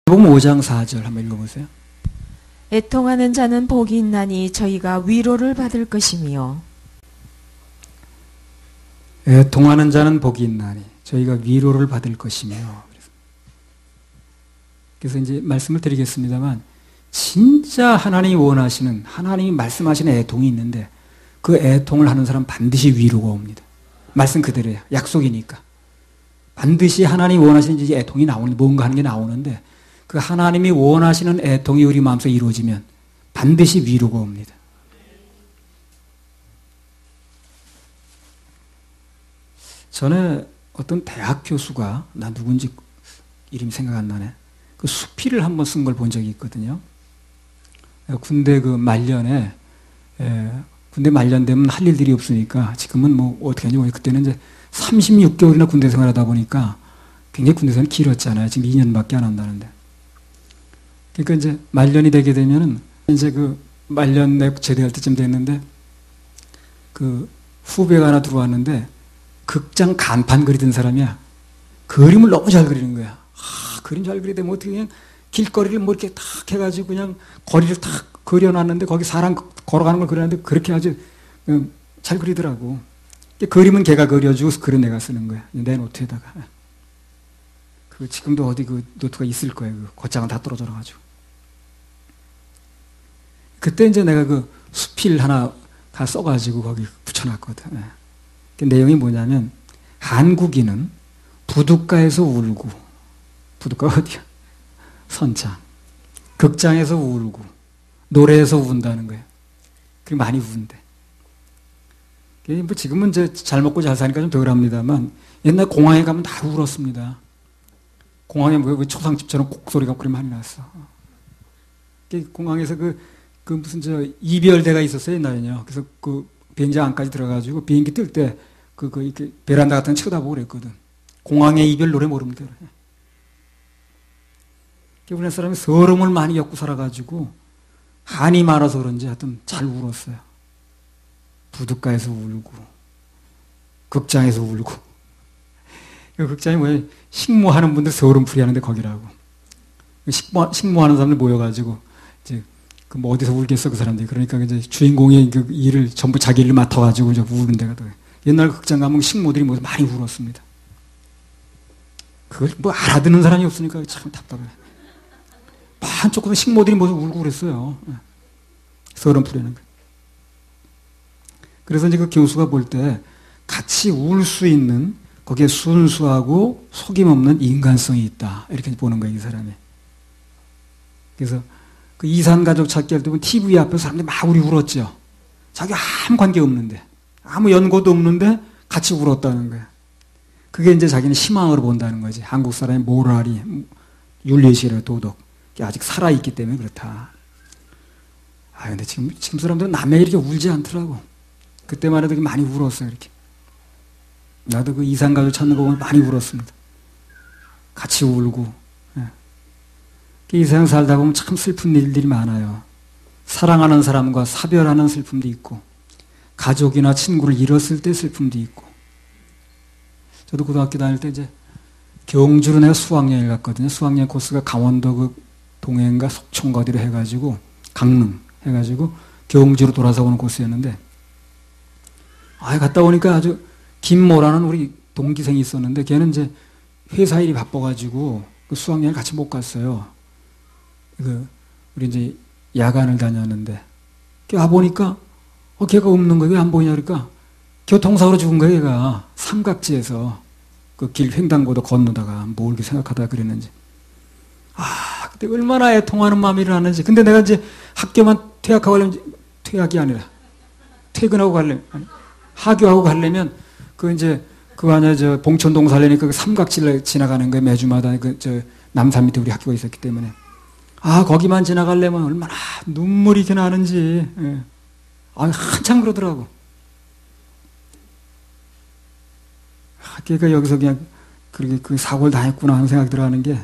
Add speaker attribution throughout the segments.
Speaker 1: 마태복음 5장 4절 한번 읽어보세요.
Speaker 2: 애통하는 자는 복이 있나니 저희가 위로를 받을 것이며.
Speaker 1: 애통하는 자는 복이 있나니 저희가 위로를 받을 것이며. 그래서 이제 말씀을 드리겠습니다만 진짜 하나님이 원하시는, 하나님이 말씀하시는 애통이 있는데 그 애통을 하는 사람 반드시 위로가 옵니다. 말씀 그대로예요. 약속이니까. 반드시 하나님이 원하시는 이제 애통이 나오는데, 뭔가 하는 게 나오는데 그 하나님이 원하시는 애통이 우리 마음속에 이루어지면 반드시 위로가 옵니다. 전에 어떤 대학 교수가, 나 누군지 이름이 생각 안 나네, 그 수필을 한번 쓴 걸 본 적이 있거든요. 군대 그 말년에, 군대 말년되면 할 일들이 없으니까 지금은 뭐 어떻게 하냐고, 그때는 이제 36개월이나 군대 생활하다 보니까 굉장히 군대 생활이 길었잖아요. 지금 2년밖에 안 한다는데. 그러니까 이제 말년이 되게 되면은 이제 그 말년 내 제대할 때쯤 됐는데 그 후배가 하나 들어왔는데 극장 간판 그리던 사람이야. 그림을 너무 잘 그리는 거야. 그림 잘 그리대 뭐 어떻게 그냥 길거리를 뭐 이렇게 탁 해가지고 그냥 거리를 탁 그려놨는데 거기 사람 걸어가는 걸 그렸는데 그렇게 아주 잘 그리더라고. 그림은 걔가 그려주고 글은 내가 쓰는 거야. 내 노트에다가. 그 지금도 어디 그 노트가 있을 거예요. 그 겉장은 다 떨어져가지고. 그때 이제 내가 그 수필 하나 다 써가지고 거기 붙여놨거든. 그 내용이 뭐냐면, 한국인은 부둣가에서 울고, 부둣가 어디야? 선창. 극장에서 울고, 노래에서 운다는 거예요. 그리고 많이 운대. 뭐 지금은 이제 잘 먹고 잘 사니까 좀 덜합니다만, 옛날 공항에 가면 다 울었습니다. 공항에 뭐 초상집처럼 곡소리가 그리 많이 났어. 공항에서 그 무슨 이별대가 있었어요, 옛날에는요. 그래서 그 비행장 안까지 들어가지고 비행기 뜰 때 이렇게 베란다 같은 데 쳐다보고 그랬거든. 공항의 이별 노래 모릅니다. 우리나라 사람이 서름을 많이 겪고 살아가지고 한이 많아서 그런지 하여튼 잘 울었어요. 부둣가에서 울고, 극장에서 울고. 그 극장이 뭐예요? 식모하는 분들 서름풀이 하는데 거기라고. 식모하는 사람들 모여가지고, 이제, 뭐 어디서 울겠어, 그 사람들이. 그러니까 이제 주인공의 그 일을 전부 자기 일을 맡아가지고 이제 우는 데가 더. 옛날 극장 가면 식모들이 모두 많이 울었습니다. 그걸 뭐 알아듣는 사람이 없으니까 참 답답해. 한쪽으로 식모들이 모두 울고 그랬어요. 서름풀이 하는 거. 그래서 이제 그 교수가 볼 때 같이 울 수 있는, 거기에 순수하고 속임없는 인간성이 있다. 이렇게 보는 거예요, 이 사람이. 그래서 그 이산가족 찾기 할 때 보면 TV 앞에서 사람들이 막 울었죠. 자기가 아무 관계 없는데, 아무 연고도 없는데 같이 울었다는 거예요. 그게 이제 자기는 희망으로 본다는 거지. 한국 사람의 모랄이, 윤리의식이나 도덕, 아직 살아있기 때문에 그렇다. 근데 지금 사람들은 남의 이렇게 울지 않더라고. 그때만 해도 많이 울었어요, 이렇게. 나도 그 이산가족 찾는 거 보면 많이 울었습니다. 같이 울고. 이 세상 살다 보면 참 슬픈 일들이 많아요. 사랑하는 사람과 사별하는 슬픔도 있고, 가족이나 친구를 잃었을 때 슬픔도 있고. 저도 고등학교 다닐 때 이제 경주로 내가 수학여행을 갔거든요. 수학여행 코스가 강원도 그 동해인가 속초인가 어디로 해가지고, 강릉 해가지고 경주로 돌아서 오는 코스였는데, 갔다 오니까 아주 김모라는 우리 동기생이 있었는데, 걔는 이제 회사 일이 바빠가지고 그 수학여행을 같이 못 갔어요. 우리 이제 야간을 다녔는데, 와보니까, 걔가 없는 거예요. 왜 안 보이냐, 그러니까, 교통사고로 죽은 거예요, 얘가. 삼각지에서 그 길 횡단보도 건너다가 뭘 이렇게 생각하다가 그랬는지. 그때 얼마나 애통하는 마음이 일어나는지. 근데 내가 이제 학교만 퇴학하고 가려면, 퇴학이 아니라, 퇴근하고 가려면, 하교하고 가려면, 봉천동 살려니까 그 삼각지를 지나가는 거예요. 매주마다 남산 밑에 우리 학교가 있었기 때문에. 거기만 지나가려면 얼마나 눈물이 이렇게 나는지. 한참 그러더라고. 그러니까 여기서 그냥 그렇게 그 사고를 당했구나 하는 생각이 들어가는 게,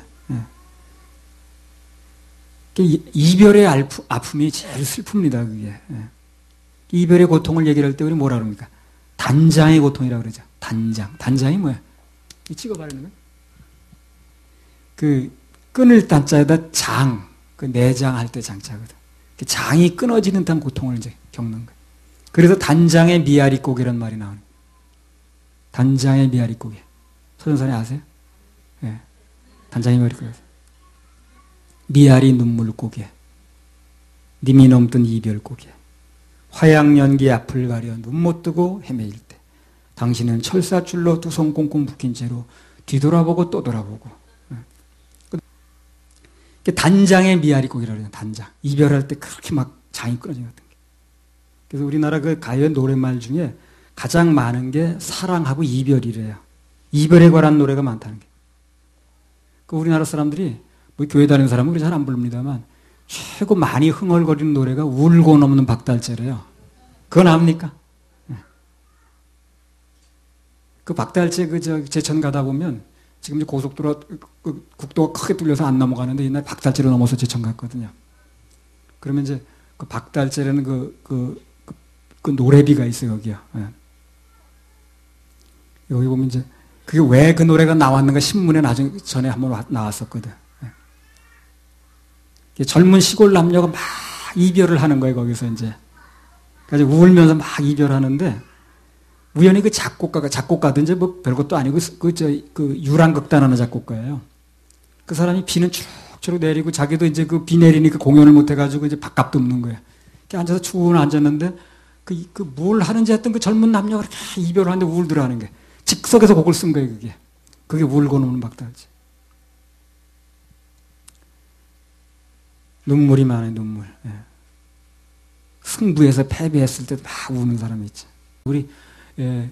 Speaker 1: 이별의 아픔이 제일 슬픕니다, 그게. 이별의 고통을 얘기할 때 우리 뭐라 그럽니까? 단장의 고통이라고 그러죠. 단장. 단장이 뭐야? 찍어봐야 되는 거야? 끊을 단자에다 장, 그 내장할 때 장자거든. 장이 끊어지는 듯한 고통을 이제 겪는 거예요. 그래서 단장의 미아리고개라는 말이 나오는 거예요. 단장의 미아리고개. 소전선에 아세요? 예. 단장의 미아리고개. 미아리 눈물고개. 님이 넘든 이별고개. 화양연기 앞을 가려 눈 못 뜨고 헤매일 때 당신은 철사줄로 두 손 꽁꽁 묶인 채로 뒤돌아보고 또 돌아보고. 단장의 미아리고개라고 해요. 단장. 이별할 때 그렇게 막 장이 끊어진 것 같은 게. 그래서 우리나라 그 가요 노랫말 중에 가장 많은 게 사랑하고 이별이래요. 이별에 관한 노래가 많다는 게. 그 우리나라 사람들이 뭐 교회 다니는 사람은 잘 안 부릅니다만 최고 많이 흥얼거리는 노래가 울고 넘는 박달재래요. 그건 압니까? 그 박달재 제천 가다 보면 지금 이제 고속도로 국도가 크게 뚫려서 안 넘어가는데 옛날 박달재로 넘어서 제천 갔거든요. 그러면 이제 그 박달재라는 그 노래비가 있어요, 여기요. 예. 여기 보면 이제 그게 왜 그 노래가 나왔는가 신문에 나중에 전에 한번 나왔었거든. 예. 젊은 시골 남녀가 막 이별을 하는 거예요, 거기서 이제. 그래서 울면서 막 이별하는데 우연히 그 작곡가든지 뭐 별것도 아니고 그 유랑극단하는 작곡가예요. 그 사람이 비는 추룩추룩 내리고 자기도 이제 그 비 내리니까 공연을 못 해가지고 이제 밥값도 없는 거예요. 이렇게 앉아서 추운 앉았는데 뭘 하는지 했던 그 젊은 남녀가 이렇게 이별을 하는데 울더라 하는 게. 즉석에서 곡을 쓴 거예요, 그게. 그게 울고 넘는 박달재. 눈물이 많아요, 눈물. 예. 승부에서 패배했을 때 막 우는 사람이 있죠. 우리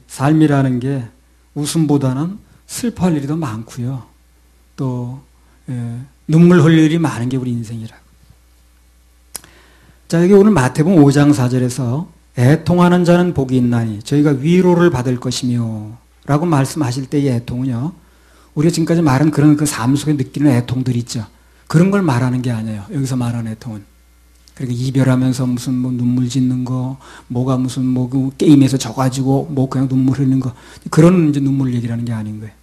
Speaker 1: 삶이라는 게 웃음보다는 슬퍼할 일이 더 많고요. 또 눈물 흘릴 일이 많은 게 우리 인생이라고. 자, 여기 오늘 마태복음 5장 4절에서 애통하는 자는 복이 있나니 저희가 위로를 받을 것이며 라고 말씀하실 때의 애통은요, 우리가 지금까지 말한 그런 그 삶 속에 느끼는 애통들이 있죠. 그런 걸 말하는 게 아니에요. 여기서 말하는 애통은. 그러니까 이별하면서 무슨 뭐 눈물 짓는 거, 뭐가 무슨 뭐 그 게임에서 져가지고 뭐 그냥 눈물 흘리는 거, 그런 이제 눈물 얘기라는 게 아닌 거예요.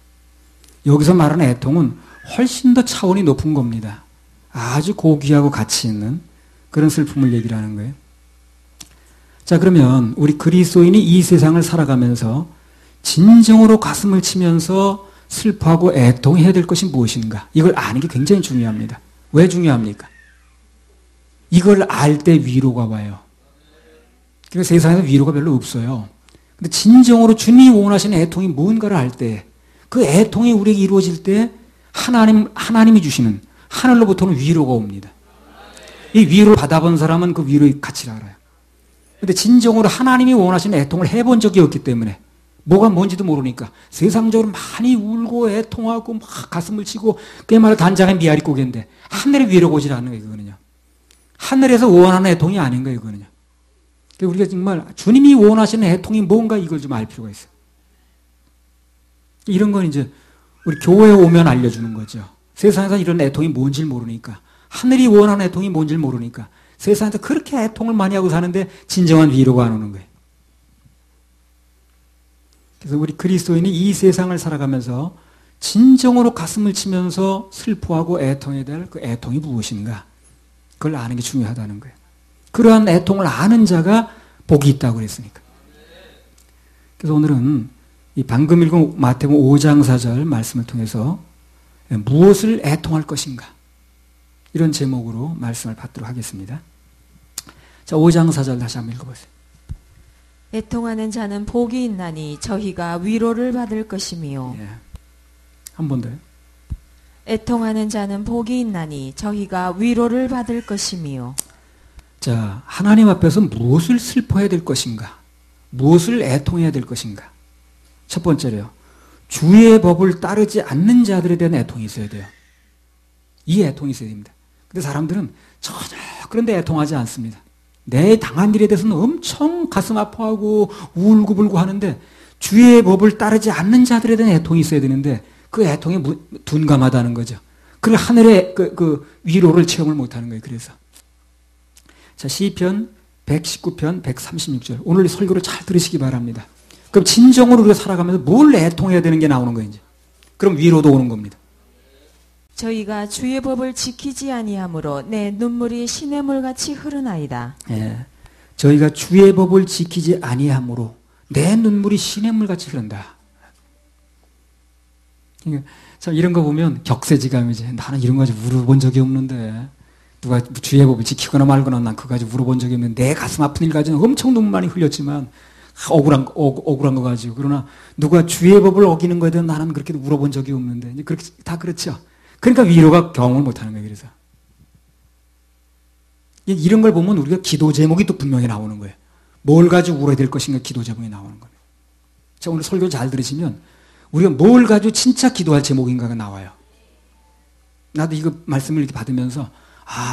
Speaker 1: 여기서 말하는 애통은 훨씬 더 차원이 높은 겁니다. 아주 고귀하고 가치 있는 그런 슬픔을 얘기를 하는 거예요. 자, 그러면 우리 그리스도인이 이 세상을 살아가면서 진정으로 가슴을 치면서 슬퍼하고 애통해야 될 것이 무엇인가? 이걸 아는 게 굉장히 중요합니다. 왜 중요합니까? 이걸 알 때 위로가 와요. 그러니까 세상에서 위로가 별로 없어요. 근데 진정으로 주님이 원하시는 애통이 뭔가를 알 때, 그 애통이 우리에게 이루어질 때 하나님이 주시는 하늘로부터는 위로가 옵니다. 이 위로를 받아본 사람은 그 위로의 가치를 알아요. 근데 진정으로 하나님이 원하시는 애통을 해본 적이 없기 때문에 뭐가 뭔지도 모르니까 세상적으로 많이 울고 애통하고 막 가슴을 치고 그게 말로 단장의 미아리고개인데 하늘의 위로가 오질 않는 거예요, 그거는요. 하늘에서 원하는 애통이 아닌 거예요, 그거는요. 우리가 정말 주님이 원하시는 애통이 뭔가 이걸 좀 알 필요가 있어요. 이런 건 이제 우리 교회에 오면 알려주는 거죠. 세상에서 이런 애통이 뭔지를 모르니까, 하늘이 원하는 애통이 뭔지를 모르니까 세상에서 그렇게 애통을 많이 하고 사는데 진정한 위로가 안 오는 거예요. 그래서 우리 그리스도인이 이 세상을 살아가면서 진정으로 가슴을 치면서 슬퍼하고 애통해야 될 그 애통이 무엇인가? 그걸 아는 게 중요하다는 거예요. 그러한 애통을 아는 자가 복이 있다고 그랬으니까. 그래서 오늘은 이 방금 읽은 마태복음 5장 4절 말씀을 통해서 무엇을 애통할 것인가? 이런 제목으로 말씀을 받도록 하겠습니다. 자, 5장 4절 다시 한번 읽어보세요.
Speaker 2: 애통하는 자는 복이 있나니 저희가 위로를 받을 것이며.
Speaker 1: 예. 한 번 더요.
Speaker 2: 애통하는 자는 복이 있나니 저희가 위로를 받을 것이며.
Speaker 1: 자, 하나님 앞에서 무엇을 슬퍼해야 될 것인가? 무엇을 애통해야 될 것인가? 첫 번째로요. 주의 법을 따르지 않는 자들에 대한 애통이 있어야 돼요. 이 애통이 있어야 됩니다. 근데 사람들은 전혀 그런데 애통하지 않습니다. 내 당한 일에 대해서는 엄청 가슴 아파하고 울고불고 하는데 주의 법을 따르지 않는 자들에 대한 애통이 있어야 되는데 그 애통이 둔감하다는 거죠. 그 하늘의 그 위로를 체험을 못하는 거예요. 그래서 자, 시편 119편 136절 오늘 설교를 잘 들으시기 바랍니다. 그럼 진정으로 우리가 살아가면서 뭘 애통해야 되는 게 나오는 거예요. 이제. 그럼 위로도 오는 겁니다.
Speaker 2: 저희가 주의 법을 지키지 아니하므로 내 눈물이 시냇물같이 흐르나이다.
Speaker 1: 예. 저희가 주의 법을 지키지 아니하므로 내 눈물이 시냇물같이 흐른다. 참 이런 거 보면 격세지감이지. 나는 이런 거 가지고 물어본 적이 없는데, 누가 주의 법을 지키거나 말거나 난 그거 가지고 물어본 적이 없는데, 내 가슴 아픈 일 가지고 엄청 눈물 많이 흘렸지만 억울한 거 가지고. 그러나 누가 주의 법을 어기는 거에 대해 나는 그렇게 물어본 적이 없는데, 그렇게 다 그렇죠. 그러니까 위로가 경험을 못하는 거예요. 그래서 이런 걸 보면 우리가 기도 제목이 또 분명히 나오는 거예요. 뭘 가지고 울어야 될 것인가 기도 제목이 나오는 거예요. 자, 오늘 설교 잘 들으시면 우리가 뭘 가지고 진짜 기도할 제목인가가 나와요. 나도 이거 말씀을 이렇게 받으면서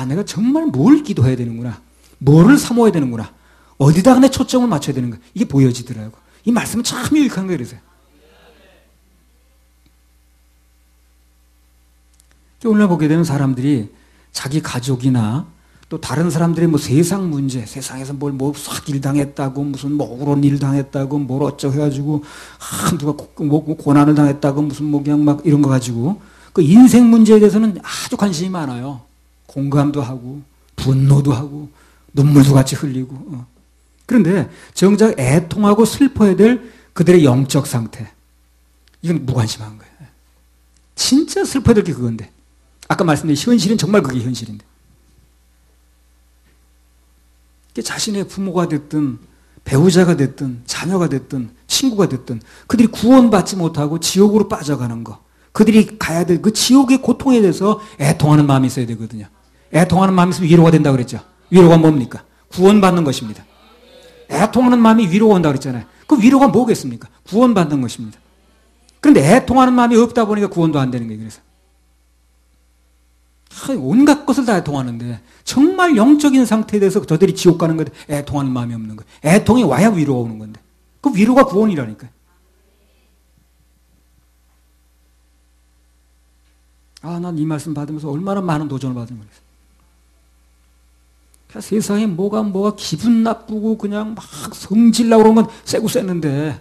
Speaker 1: 내가 정말 뭘 기도해야 되는구나. 뭐를 사모해야 되는구나. 어디다가 내 초점을 맞춰야 되는가. 이게 보여지더라고. 이 말씀은 참 유익한 거예요. 그래서 오늘 보게 되는 사람들이 자기 가족이나 또 다른 사람들의 뭐 세상 문제, 세상에서 싹 일 당했다고, 무슨 뭐 억울한 일 당했다고, 뭘 어쩌고 해가지고, 누가 고난을 당했다고, 무슨 그냥 막 이런 거 가지고, 그 인생 문제에 대해서는 아주 관심이 많아요. 공감도 하고, 분노도 하고, 눈물도 같이 흘리고. 그런데 정작 애통하고 슬퍼야 될 그들의 영적 상태. 이건 무관심한 거예요. 진짜 슬퍼야 될 게 그건데. 아까 말씀드린 현실은 정말 그게 현실인데. 자신의 부모가 됐든 배우자가 됐든 자녀가 됐든 친구가 됐든 그들이 구원받지 못하고 지옥으로 빠져가는 거, 그들이 가야 될 그 지옥의 고통에 대해서 애통하는 마음이 있어야 되거든요. 애통하는 마음이 있으면 위로가 된다고 그랬죠. 위로가 뭡니까? 구원받는 것입니다. 애통하는 마음이 위로가 온다고 그랬잖아요. 그 위로가 뭐겠습니까? 구원받는 것입니다. 그런데 애통하는 마음이 없다 보니까 구원도 안 되는 거예요. 그래서 온갖 것을 다 애통하는데 정말 영적인 상태에 대해서 저들이 지옥 가는 건데 애통하는 마음이 없는 거예요. 애통이 와야 위로가 오는 건데 그 위로가 구원이라니까요. 난 이 말씀 받으면서 얼마나 많은 도전을 받은 거예요. 세상에 뭐가 기분 나쁘고 그냥 막 성질나고 그런 건 세고 쎘는데,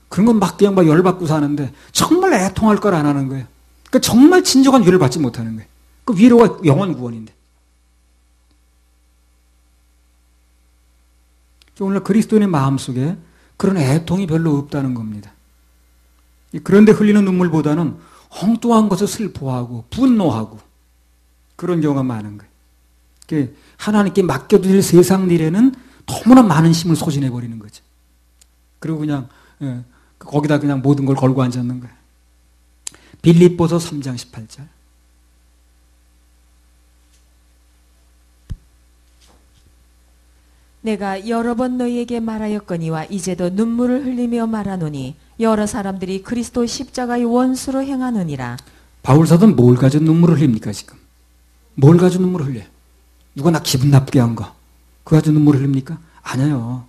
Speaker 1: 그런 건 막 그냥 막 열받고 사는데 정말 애통할 걸 안 하는 거예요. 그러니까 정말 진정한 위로를 받지 못하는 거예요. 그 위로가 영원 구원인데. 오늘 그리스도인의 마음속에 그런 애통이 별로 없다는 겁니다. 그런데 흘리는 눈물보다는 엉뚱한 것을 슬퍼하고 분노하고 그런 경우가 많은 거예요. 하나님께 맡겨드릴 세상 일에는 너무나 많은 힘을 소진해버리는 거죠. 그리고 그냥 거기다 그냥 모든 걸 걸고 앉았는 거예요. 빌립보서 3장 18절.
Speaker 2: 내가 여러 번 너희에게 말하였거니와 이제도 눈물을 흘리며 말하노니 여러 사람들이 그리스도 십자가의 원수로 행하느니라. 바울
Speaker 1: 사도는 뭘 가지고 눈물을 흘립니까 지금? 뭘 가지고 눈물을 흘려요? 누가 나 기분 나쁘게 한 거 그거 가지고 눈물을 흘립니까? 아니에요.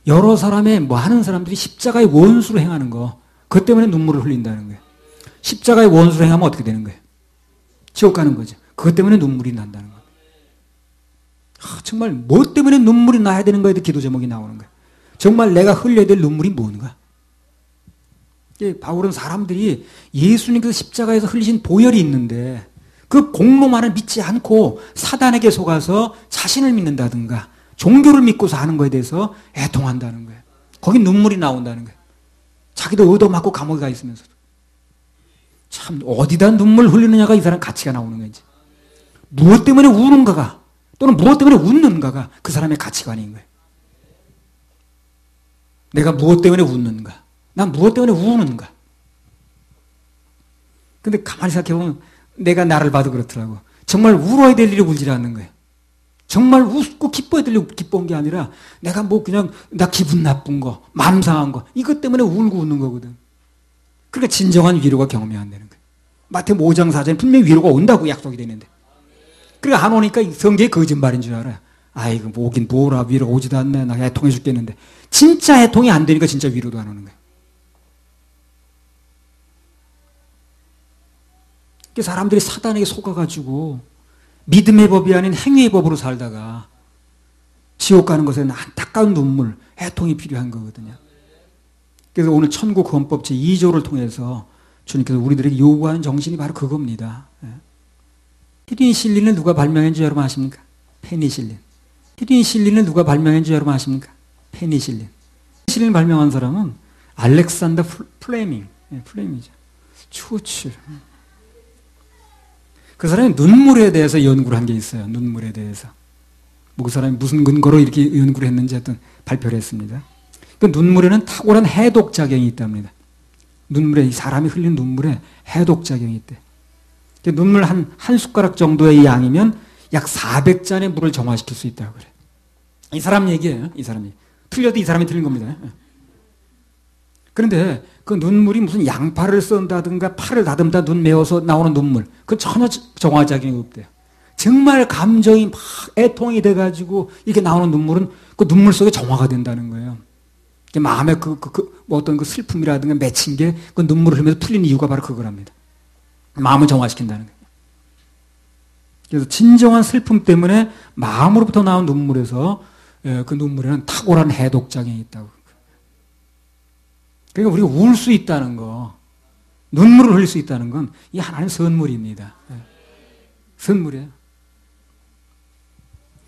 Speaker 1: 여러 사람의 많은 사람들이 십자가의 원수로 행하는 거 그것 때문에 눈물을 흘린다는 거예요. 십자가의 원수로 행하면 어떻게 되는 거예요? 지옥 가는 거죠. 그것 때문에 눈물이 난다는 거예요. 정말 뭐 때문에 눈물이 나야 되는 거에 대해 기도 제목이 나오는 거예요. 정말 내가 흘려야 될 눈물이 뭔가? 바울은 사람들이 예수님께서 십자가에서 흘리신 보혈이 있는데 그 공로만을 믿지 않고 사단에게 속아서 자신을 믿는다든가 종교를 믿고서 하는 거에 대해서 애통한다는 거예요. 거기 눈물이 나온다는 거예요. 자기도 얻어맞고 감옥에 가 있으면서도. 참 어디다 눈물 흘리느냐가 이 사람 가치가 나오는 거지. 무엇 때문에 우는가가 또는 무엇 때문에 웃는가가 그 사람의 가치관인 거예요. 내가 무엇 때문에 웃는가? 난 무엇 때문에 우는가? 근데 가만히 생각해보면 내가 나를 봐도 그렇더라고. 정말 울어야 될 일이 울지 않는 거예요. 정말 웃고 기뻐야 될 일이 기뻐한 게 아니라 내가 뭐 그냥 나 기분 나쁜 거, 마음 상한 거 이것 때문에 울고 웃는 거거든. 그러니까 진정한 위로가 경험이 안 되는 거예요. 마태복음 5장 4절에 분명히 위로가 온다고 약속이 되는데 그러니까 안 오니까 성경이 거짓말인 줄 알아요. 아이고 뭐 오긴 뭐라 위로가 오지도 않네. 나 애통해 죽겠는데 진짜 애통이 안 되니까 진짜 위로도 안 오는 거예요. 사람들이 사단에게 속아가지고 믿음의 법이 아닌 행위의 법으로 살다가 지옥 가는 것에는 안타까운 눈물, 애통이 필요한 거거든요. 그래서 오늘 천국 헌법 제2조를 통해서 주님께서 우리들에게 요구하는 정신이 바로 그겁니다. 페니실린을 누가 발명한 줄 여러분 아십니까? 페니실린. 페니실린을 누가 발명한 줄 여러분 아십니까? 페니실린. 페니실린을 발명한 사람은 알렉산더 플레밍. 플레밍이죠. 추출. 그 사람이 눈물에 대해서 연구를 한 게 있어요. 눈물에 대해서. 뭐 그 사람이 무슨 근거로 이렇게 연구를 했는지 하여튼 발표를 했습니다. 그 눈물에는 탁월한 해독작용이 있답니다. 눈물에, 사람이 흘리는 눈물에 해독작용이 있대. 눈물 한 숟가락 정도의 양이면 약 400잔의 물을 정화시킬 수 있다고 그래. 이 사람 얘기예요. 이 사람이. 틀려도 이 사람이 틀린 겁니다. 그런데 그 눈물이 무슨 양파를 썬다든가 팔을 다듬다 눈 메워서 나오는 눈물, 그 전혀 정화작용이 없대요. 정말 감정이 막 애통이 돼가지고 이렇게 나오는 눈물은 그 눈물 속에 정화가 된다는 거예요. 마음에 뭐 어떤 그 슬픔이라든가 맺힌 게 그 눈물을 흘리면서 풀린 이유가 바로 그거랍니다. 마음을 정화시킨다는 거예요. 그래서 진정한 슬픔 때문에 마음으로부터 나온 눈물에서 그 눈물에는 탁월한 해독작용이 있다고. 그러니까 우리가 울 수 있다는 거, 눈물을 흘릴 수 있다는 건 이 하나님 선물입니다. 선물이에요.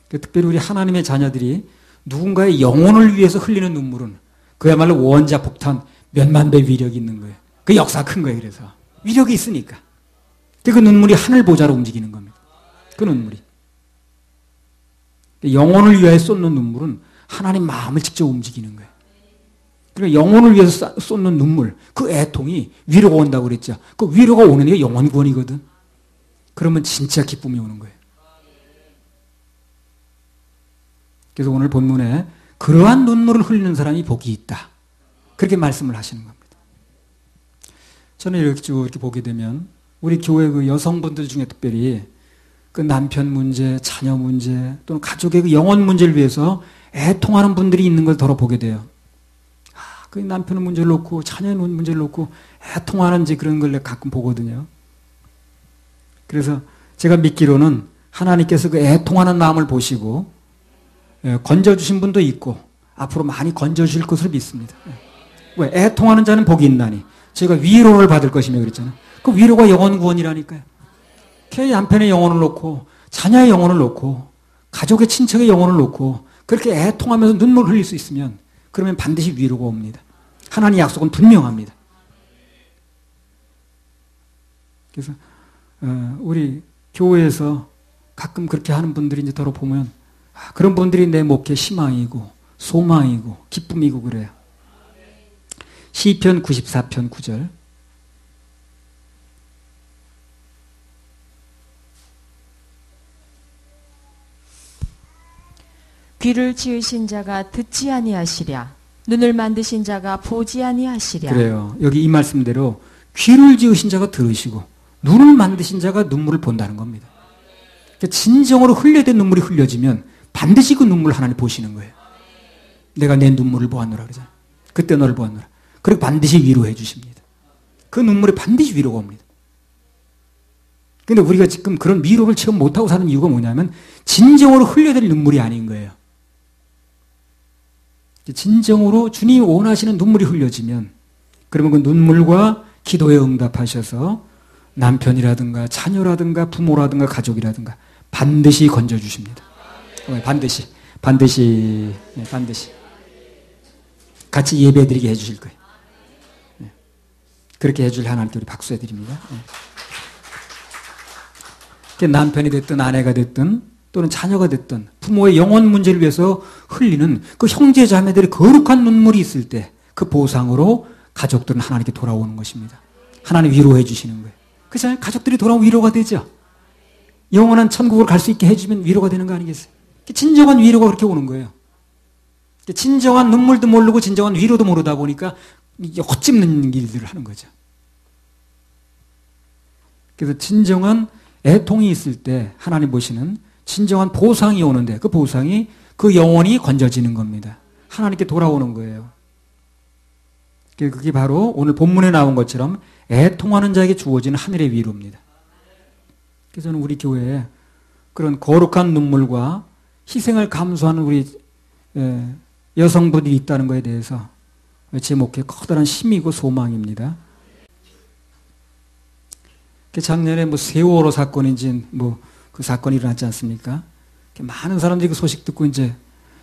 Speaker 1: 특별히 우리 하나님의 자녀들이 누군가의 영혼을 위해서 흘리는 눈물은 그야말로 원자폭탄 몇만 배 위력이 있는 거예요. 그 역사가 큰 거예요. 그래서 위력이 있으니까. 그 눈물이 하늘 보좌로 움직이는 겁니다. 그 눈물이. 영혼을 위하여 쏟는 눈물은 하나님 마음을 직접 움직이는 거예요. 그러니까 영혼을 위해서 쏟는 눈물, 그 애통이 위로가 온다고 그랬죠. 그 위로가 오는 게 영혼 구원이거든. 그러면 진짜 기쁨이 오는 거예요. 그래서 오늘 본문에 그러한 눈물을 흘리는 사람이 복이 있다. 그렇게 말씀을 하시는 겁니다. 저는 이렇게 쭉 이렇게 보게 되면 우리 교회 그 여성분들 중에 특별히 그 남편 문제, 자녀 문제 또는 가족의 그 영혼 문제를 위해서 애통하는 분들이 있는 걸 더러 보게 돼요. 그 남편의 문제를 놓고 자녀의 문제를 놓고 애통하는 그런 걸 가끔 보거든요. 그래서 제가 믿기로는 하나님께서 그 애통하는 마음을 보시고 건져주신 분도 있고 앞으로 많이 건져주실 것을 믿습니다. 왜? 애통하는 자는 복이 있나니 저희가 위로를 받을 것이며 그랬잖아요. 그 위로가 영혼 구원이라니까요. 걔 남편의 영혼을 놓고 자녀의 영혼을 놓고 가족의 친척의 영혼을 놓고 그렇게 애통하면서 눈물을 흘릴 수 있으면 그러면 반드시 위로가 옵니다. 하나님의 약속은 분명합니다. 그래서 우리 교회에서 가끔 그렇게 하는 분들이 이제 더러 보면 그런 분들이 내 목회 희망이고 소망이고 기쁨이고 그래요. 시편 94편 9절.
Speaker 2: 귀를 지으신 자가 듣지 아니하시랴. 눈을 만드신 자가 보지 아니하시랴.
Speaker 1: 그래요. 여기 이 말씀대로 귀를 지으신 자가 들으시고 눈을 만드신 자가 눈물을 본다는 겁니다. 그러니까 진정으로 흘려야 될 눈물이 흘려지면 반드시 그 눈물을 하나님 보시는 거예요. 내가 내 눈물을 보았노라 그러잖아요. 그때 너를 보았노라. 그리고 반드시 위로해 주십니다. 그 눈물에 반드시 위로가 옵니다. 그런데 우리가 지금 그런 위로를 체험 못하고 사는 이유가 뭐냐면 진정으로 흘려야 될 눈물이 아닌 거예요. 진정으로 주님이 원하시는 눈물이 흘려지면 그러면 그 눈물과 기도에 응답하셔서 남편이라든가 자녀라든가 부모라든가 가족이라든가 반드시 건져주십니다. 반드시 같이 예배드리게 해주실 거예요. 그렇게 해줄 하나님께 우리 박수해드립니다. 남편이 됐든 아내가 됐든 또는 자녀가 됐든 부모의 영혼 문제를 위해서 흘리는 그 형제 자매들의 거룩한 눈물이 있을 때 그 보상으로 가족들은 하나님께 돌아오는 것입니다. 하나님 위로해 주시는 거예요. 그래서 가족들이 돌아오면 위로가 되죠. 영원한 천국을 갈 수 있게 해주면 위로가 되는 거 아니겠어요? 진정한 위로가 그렇게 오는 거예요. 진정한 눈물도 모르고 진정한 위로도 모르다 보니까 이게 헛짚는 일들을 하는 거죠. 그래서 진정한 애통이 있을 때 하나님 보시는 진정한 보상이 오는데 그 보상이 그 영혼이 건져지는 겁니다. 하나님께 돌아오는 거예요. 그게 바로 오늘 본문에 나온 것처럼 애통하는 자에게 주어지는 하늘의 위로입니다. 그래서 저는 우리 교회에 그런 거룩한 눈물과 희생을 감수하는 우리 여성분이 있다는 것에 대해서 제 목회 커다란 힘이고 소망입니다. 작년에 뭐 세월호 사건인지 뭐 그 사건이 일어났지 않습니까? 많은 사람들이 그 소식 듣고 이제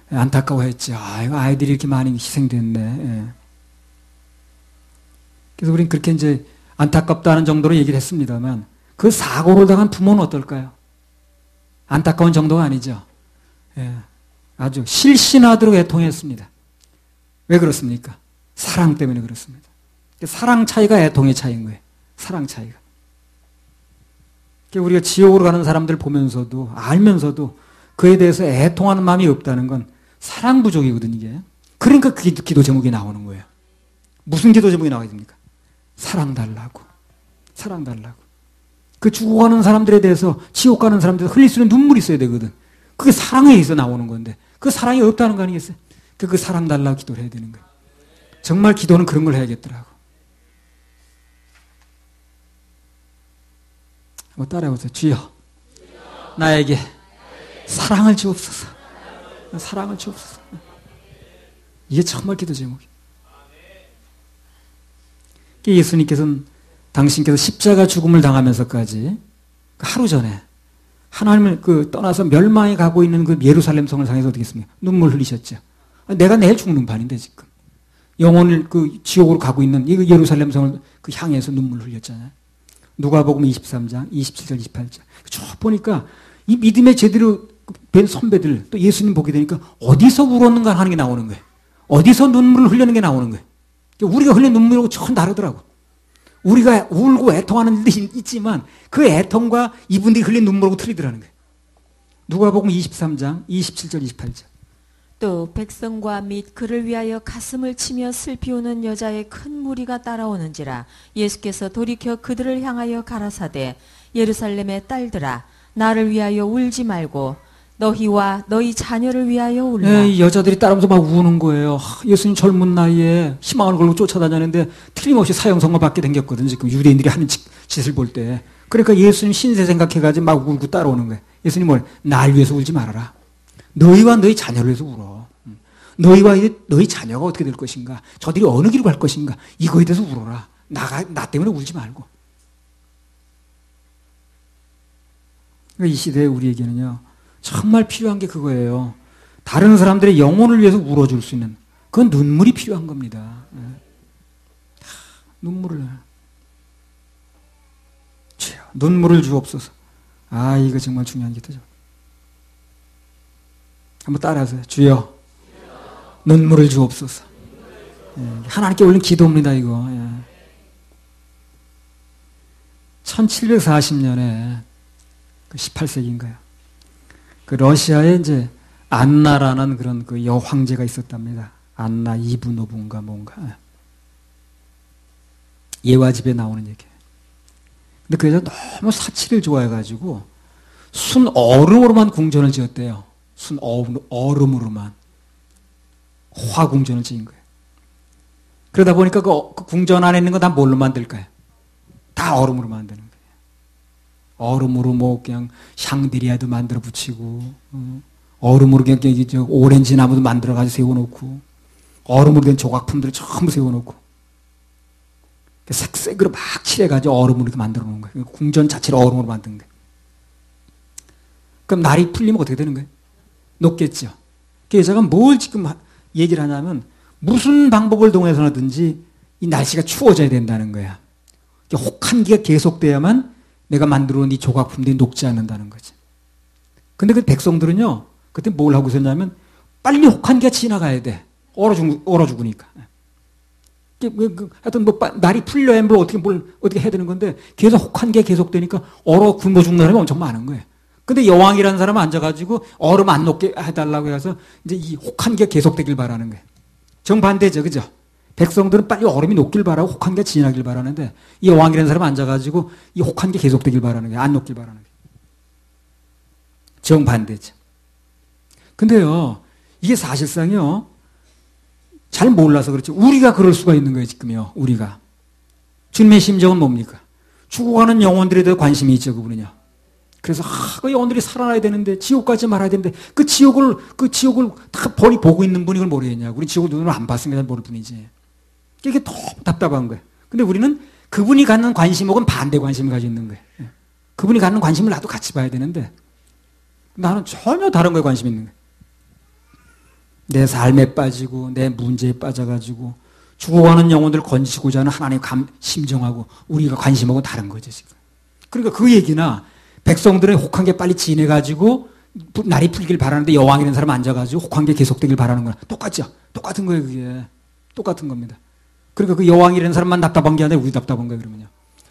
Speaker 1: 안타까워했지. 이거 아이들이 이렇게 많이 희생됐네. 예. 그래서 우린 그렇게 이제 안타깝다는 정도로 얘기를 했습니다만 그 사고를 당한 부모는 어떨까요? 안타까운 정도가 아니죠. 예. 아주 실신하도록 애통했습니다. 왜 그렇습니까? 사랑 때문에 그렇습니다. 사랑 차이가 애통의 차이인 거예요. 사랑 차이가. 우리가 지옥으로 가는 사람들 보면서도 알면서도 그에 대해서 애통하는 마음이 없다는 건 사랑 부족이거든요. 이게. 그러니까 그 기도 제목이 나오는 거예요. 무슨 기도 제목이 나와야 됩니까? 사랑 달라고. 사랑 달라고. 그 죽어가는 사람들에 대해서 지옥 가는 사람들 흘릴 수 있는 눈물이 있어야 되거든. 그게 사랑에 의해서 나오는 건데 그 사랑이 없다는 거 아니겠어요? 그 사랑 달라고 기도를 해야 되는 거예요. 정말 기도는 그런 걸 해야겠더라고. 한번 따라해보세요. 주여, 나에게 사랑을 주옵소서. 사랑을 주옵소서. 이게 정말 기도 제목이에요. 예수님께서는 당신께서 십자가 죽음을 당하면서까지 하루 전에 하나님을 떠나서 멸망에 가고 있는 그 예루살렘 성을 향해서 어떻게 했습니까? 눈물 흘리셨죠. 내가 내일 죽는 판인데 지금 영혼을 지옥으로 가고 있는 이 예루살렘 성을 향해서 눈물 흘렸잖아요. 누가복음 23장 27절 28절. 쭉 보니까 이 믿음의 제대로 된 선배들 또 예수님 보게 되니까 어디서 울었는가 하는 게 나오는 거예요. 어디서 눈물을 흘리는 게 나오는 거예요. 우리가 흘린 눈물하고 전 다르더라고. 우리가 울고 애통하는 일도 있지만 그 애통과 이분들이 흘린 눈물하고 틀리더라는 거예요. 누가복음 23장 27절 28절.
Speaker 2: 또 백성과 및 그를 위하여 가슴을 치며 슬피 우는 여자의 큰 무리가 따라오는지라 예수께서 돌이켜 그들을 향하여 가라사대 예루살렘의 딸들아 나를 위하여 울지 말고 너희와 너희 자녀를 위하여 울라.
Speaker 1: 이 여자들이 따라오면서 막 우는 거예요. 예수님 젊은 나이에 희망을 걸고 쫓아다녔는데 틀림없이 사형 선고 받게 생겼거든요. 지금 유대인들이 하는 짓을 볼 때. 그러니까 예수님 신세 생각해가지고 막 울고 따라오는 거예요. 예수님 날 위해서 울지 말아라. 너희와 너희 자녀를 위해서 울어. 너희와 너희 자녀가 어떻게 될 것인가? 저들이 어느 길로 갈 것인가? 이거에 대해서 울어라. 나 때문에 울지 말고. 그러니까 이 시대에 우리에게는요. 정말 필요한 게 그거예요. 다른 사람들의 영혼을 위해서 울어줄 수 있는 그건 눈물이 필요한 겁니다. 눈물을. 눈물을 주옵소서. 이거 정말 중요한 기도죠. 한번 따라하세요. 주여, 눈물을 주옵소서. 하나님께 올린 기도입니다, 이거. 1740년에 18세기인가요? 그 러시아에 이제 안나라는 그런 그 여황제가 있었답니다. 안나 이브노브인가 뭔가. 예화집에 나오는 얘기예요. 근데 그 여자 너무 사치를 좋아해가지고 순 얼음으로만 궁전을 지었대요. 순 얼음으로만 화궁전을 지은 거예요. 그러다 보니까 그 궁전 안에 있는 거 다 뭘로 만들까요? 다 얼음으로 만드는 거예요. 얼음으로 뭐 그냥 샹드리아도 만들어 붙이고 얼음으로 그냥 오렌지 나무도 만들어 가지고 세워놓고 얼음으로 된 조각품들을 전부 세워놓고 색색으로 막 칠해가지고 얼음으로 이렇게 만들어 놓은 거예요. 궁전 자체를 얼음으로 만든 거예요. 그럼 날이 풀리면 어떻게 되는 거예요? 녹겠죠. 그 여자가 뭘 지금 얘기를 하냐면 무슨 방법을 동해서든지 이 날씨가 추워져야 된다는 거야. 혹한기가 계속돼야만 내가 만들어 놓은 이 조각품들이 녹지 않는다는 거지. 근데 그 백성들은요, 그때 뭘 하고 있었냐면 빨리 혹한기가 지나가야 돼. 얼어 죽으니까. 하여튼 날이 풀려야 뭘 어떻게 해야 되는 건데 계속 혹한기가 계속되니까 얼어 굶어 죽는 사람이 엄청 많은 거예요. 근데 여왕이라는 사람은 앉아가지고 얼음 안 녹게 해달라고 해서 이제 이 혹한기가 계속되길 바라는 거예요. 정반대죠, 그죠? 백성들은 빨리 얼음이 녹길 바라고 혹한기가 지나길 바라는데 이 여왕이라는 사람은 앉아가지고 이 혹한기가 계속되길 바라는 거예요. 안 녹길 바라는 거예요. 정반대죠. 근데요, 이게 사실상요, 잘 몰라서 그렇지. 우리가 그럴 수가 있는 거예요, 지금요. 우리가. 주님의 심정은 뭡니까? 죽어가는 영혼들에 대해 관심이 있죠, 그분은요. 그래서 그 영혼들이 살아나야 되는데 지옥 가지 말아야 되는데 그 지옥을 다 벌이 보고 있는 분이 그걸 모르겠냐고. 우리 지옥을 눈으로 안 봤으니까 모를 뿐이지. 이게 너무 답답한 거예요. 근데 우리는 그분이 갖는 관심하고는 반대 관심을 가지고 있는 거예요. 그분이 갖는 관심을 나도 같이 봐야 되는데 나는 전혀 다른 거에 관심이 있는 거예요. 내 삶에 빠지고 내 문제에 빠져가지고 죽어가는 영혼들 건지고자 하는 하나님의 심정하고 우리가 관심하고 다른 거죠 지금. 그러니까 그 얘기나 백성들은 혹한 게 빨리 지내가지고 날이 풀길 바라는데 여왕이라는 사람 앉아가지고 혹한 게 계속되길 바라는 거나 똑같죠. 똑같은 거예요 그게. 똑같은 겁니다. 그러니까 그 여왕이라는 사람만 답답한 게 아니라 우리 답답한 거예요 그러면요.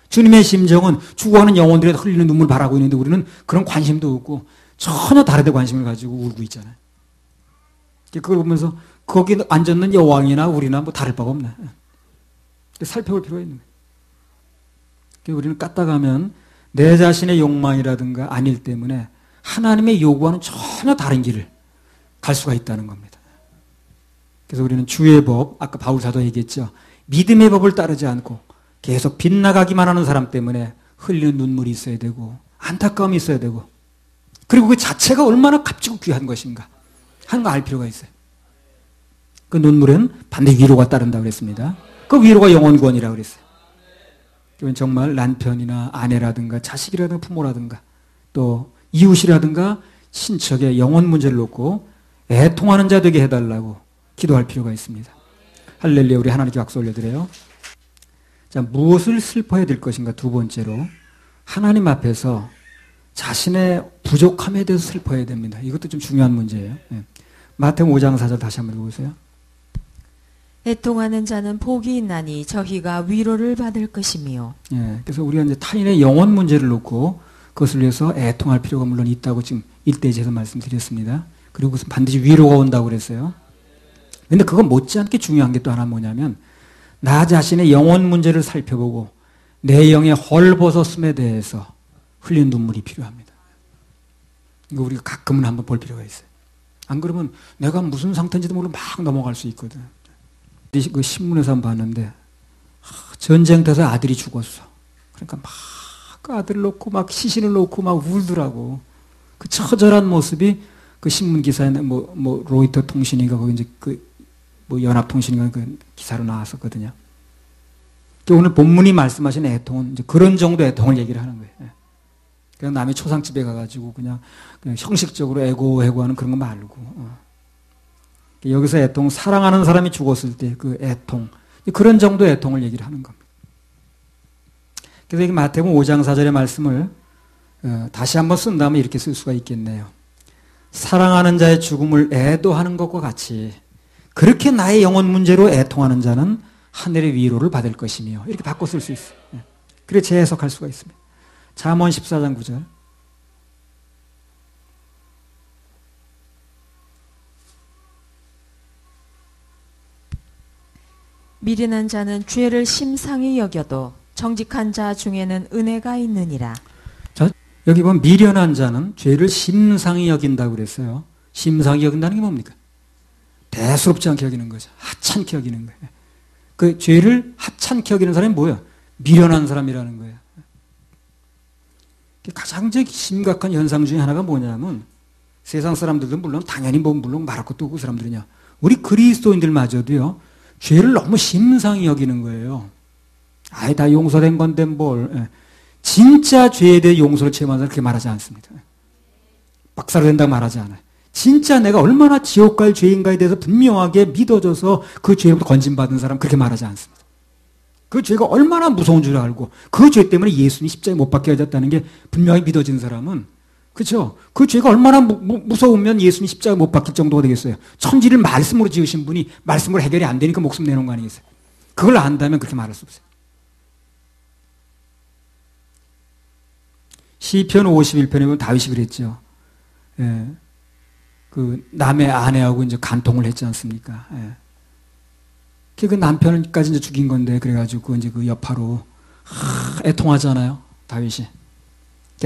Speaker 1: 주님의 심정은 죽어가는 영혼들이 흘리는 눈물 바라고 있는데 우리는 그런 관심도 없고 전혀 다르게 관심을 가지고 울고 있잖아요. 그걸 보면서 거기 앉았는 여왕이나 우리나 뭐 다를 바가 없네. 살펴볼 필요가 있는 거예요. 우리는 까딱하면 내 자신의 욕망이라든가 안일 때문에 하나님의 요구와는 전혀 다른 길을 갈 수가 있다는 겁니다. 그래서 우리는 주의 법, 아까 바울 사도 얘기했죠. 믿음의 법을 따르지 않고 계속 빗나가기만 하는 사람 때문에 흘리는 눈물이 있어야 되고 안타까움이 있어야 되고 그리고 그 자체가 얼마나 값지고 귀한 것인가 하는 거 알 필요가 있어요. 그 눈물은 반드시 위로가 따른다고 그랬습니다. 그 위로가 영혼 구원이라고 그랬어요. 그러면 정말 남편이나 아내라든가 자식이라든가 부모라든가 또 이웃이라든가 친척의 영혼 문제를 놓고 애통하는 자 되게 해달라고 기도할 필요가 있습니다. 할렐루야. 우리 하나님께 박수 올려드려요. 자, 무엇을 슬퍼해야 될 것인가? 두 번째로 하나님 앞에서 자신의 부족함에 대해서 슬퍼해야 됩니다. 이것도 좀 중요한 문제예요. 마태복음 5장 4절 다시 한번 읽어보세요.
Speaker 2: 애통하는 자는 복이 있나니 저희가 위로를 받을 것이며.
Speaker 1: 그래서 우리가 이제 타인의 영혼 문제를 놓고 그것을 위해서 애통할 필요가 물론 있다고 지금 일대에서 말씀드렸습니다. 그리고 그것은 반드시 위로가 온다고 그랬어요. 근데 그거 못지않게 중요한 게 또 하나 뭐냐면 나 자신의 영혼 문제를 살펴보고 내 영의 헐벗었음에 대해서 흘린 눈물이 필요합니다. 이거 우리가 가끔은 한번 볼 필요가 있어요. 안 그러면 내가 무슨 상태인지도 모르고 막 넘어갈 수 있거든. 그 신문에서 한번 봤는데 전쟁터에서 아들이 죽었어. 그러니까 막 그 아들을 놓고 막 시신을 놓고 막 울더라고. 그 처절한 모습이 그 신문 기사에 뭐 로이터 통신인가 거기 이제 뭐 연합통신인가 그 기사로 나왔었거든요. 오늘 본문이 말씀하신 애통은 이제 그런 정도 애통을 얘기를 하는 거예요. 그냥 남의 초상집에 가가지고 그냥 형식적으로 애고하는 그런 거 말고. 여기서 애통, 사랑하는 사람이 죽었을 때 그 애통, 그런 정도의 애통을 얘기를 하는 겁니다. 그래서 여기 마태복음 5장 4절의 말씀을 다시 한번 쓴다면 이렇게 쓸 수가 있겠네요. 사랑하는 자의 죽음을 애도하는 것과 같이 그렇게 나의 영혼 문제로 애통하는 자는 하늘의 위로를 받을 것이며 이렇게 바꿔 쓸 수 있어요. 그래 재해석할 수가 있습니다. 잠언 14장 9절.
Speaker 2: 미련한 자는 죄를 심상히 여겨도 정직한 자 중에는 은혜가 있느니라.
Speaker 1: 자, 여기 보면 미련한 자는 죄를 심상히 여긴다고 그랬어요. 심상히 여긴다는 게 뭡니까? 대수롭지 않게 여기는 거죠. 하찮게 여기는 거예요. 그 죄를 하찮게 여기는 사람이 뭐예요? 미련한 사람이라는 거예요. 가장 심각한 현상 중에 하나가 뭐냐면 세상 사람들도 물론 당연히 물론 말할 것도 없고 사람들이냐. 우리 그리스도인들마저도요. 죄를 너무 심상히 여기는 거예요. 아이 다 용서된 건데 뭘. 진짜 죄에 대해 용서를 체험한 사람은 그렇게 말하지 않습니다. 박사로 된다고 말하지 않아요. 진짜 내가 얼마나 지옥 갈 죄인가에 대해서 분명하게 믿어져서 그 죄로부터 건진받은 사람 그렇게 말하지 않습니다. 그 죄가 얼마나 무서운 줄 알고 그 죄 때문에 예수님이 십자가에 못 박혀 하셨다는 게 분명히 믿어진 사람은 그렇죠? 그 죄가 얼마나 무서우면 예수님이 십자가에 못 박힐 정도가 되겠어요. 천지를 말씀으로 지으신 분이 말씀으로 해결이 안 되니까 목숨 내놓은 거 아니겠어요? 그걸 안다면 그렇게 말할 수 없어요. 시편 51편에 보면 다윗이 그랬죠. 그 남의 아내하고 이제 간통을 했지 않습니까? 그 남편까지 이제 죽인 건데 그래가지고 이제 그 여파로 애통하잖아요. 다윗이.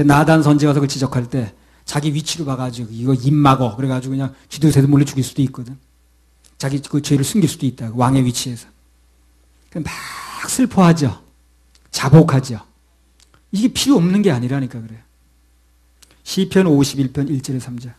Speaker 1: 나단 선지가 그걸 지적할 때 자기 위치로 봐가지고 이거 입 막어 그래가지고 그냥 쥐도 새도 몰래 죽일 수도 있거든. 자기 그 죄를 숨길 수도 있다. 왕의 위치에서. 막 슬퍼하죠. 자복하죠. 이게 필요 없는 게 아니라니까 그래요. 시편 51편 1절에 3절.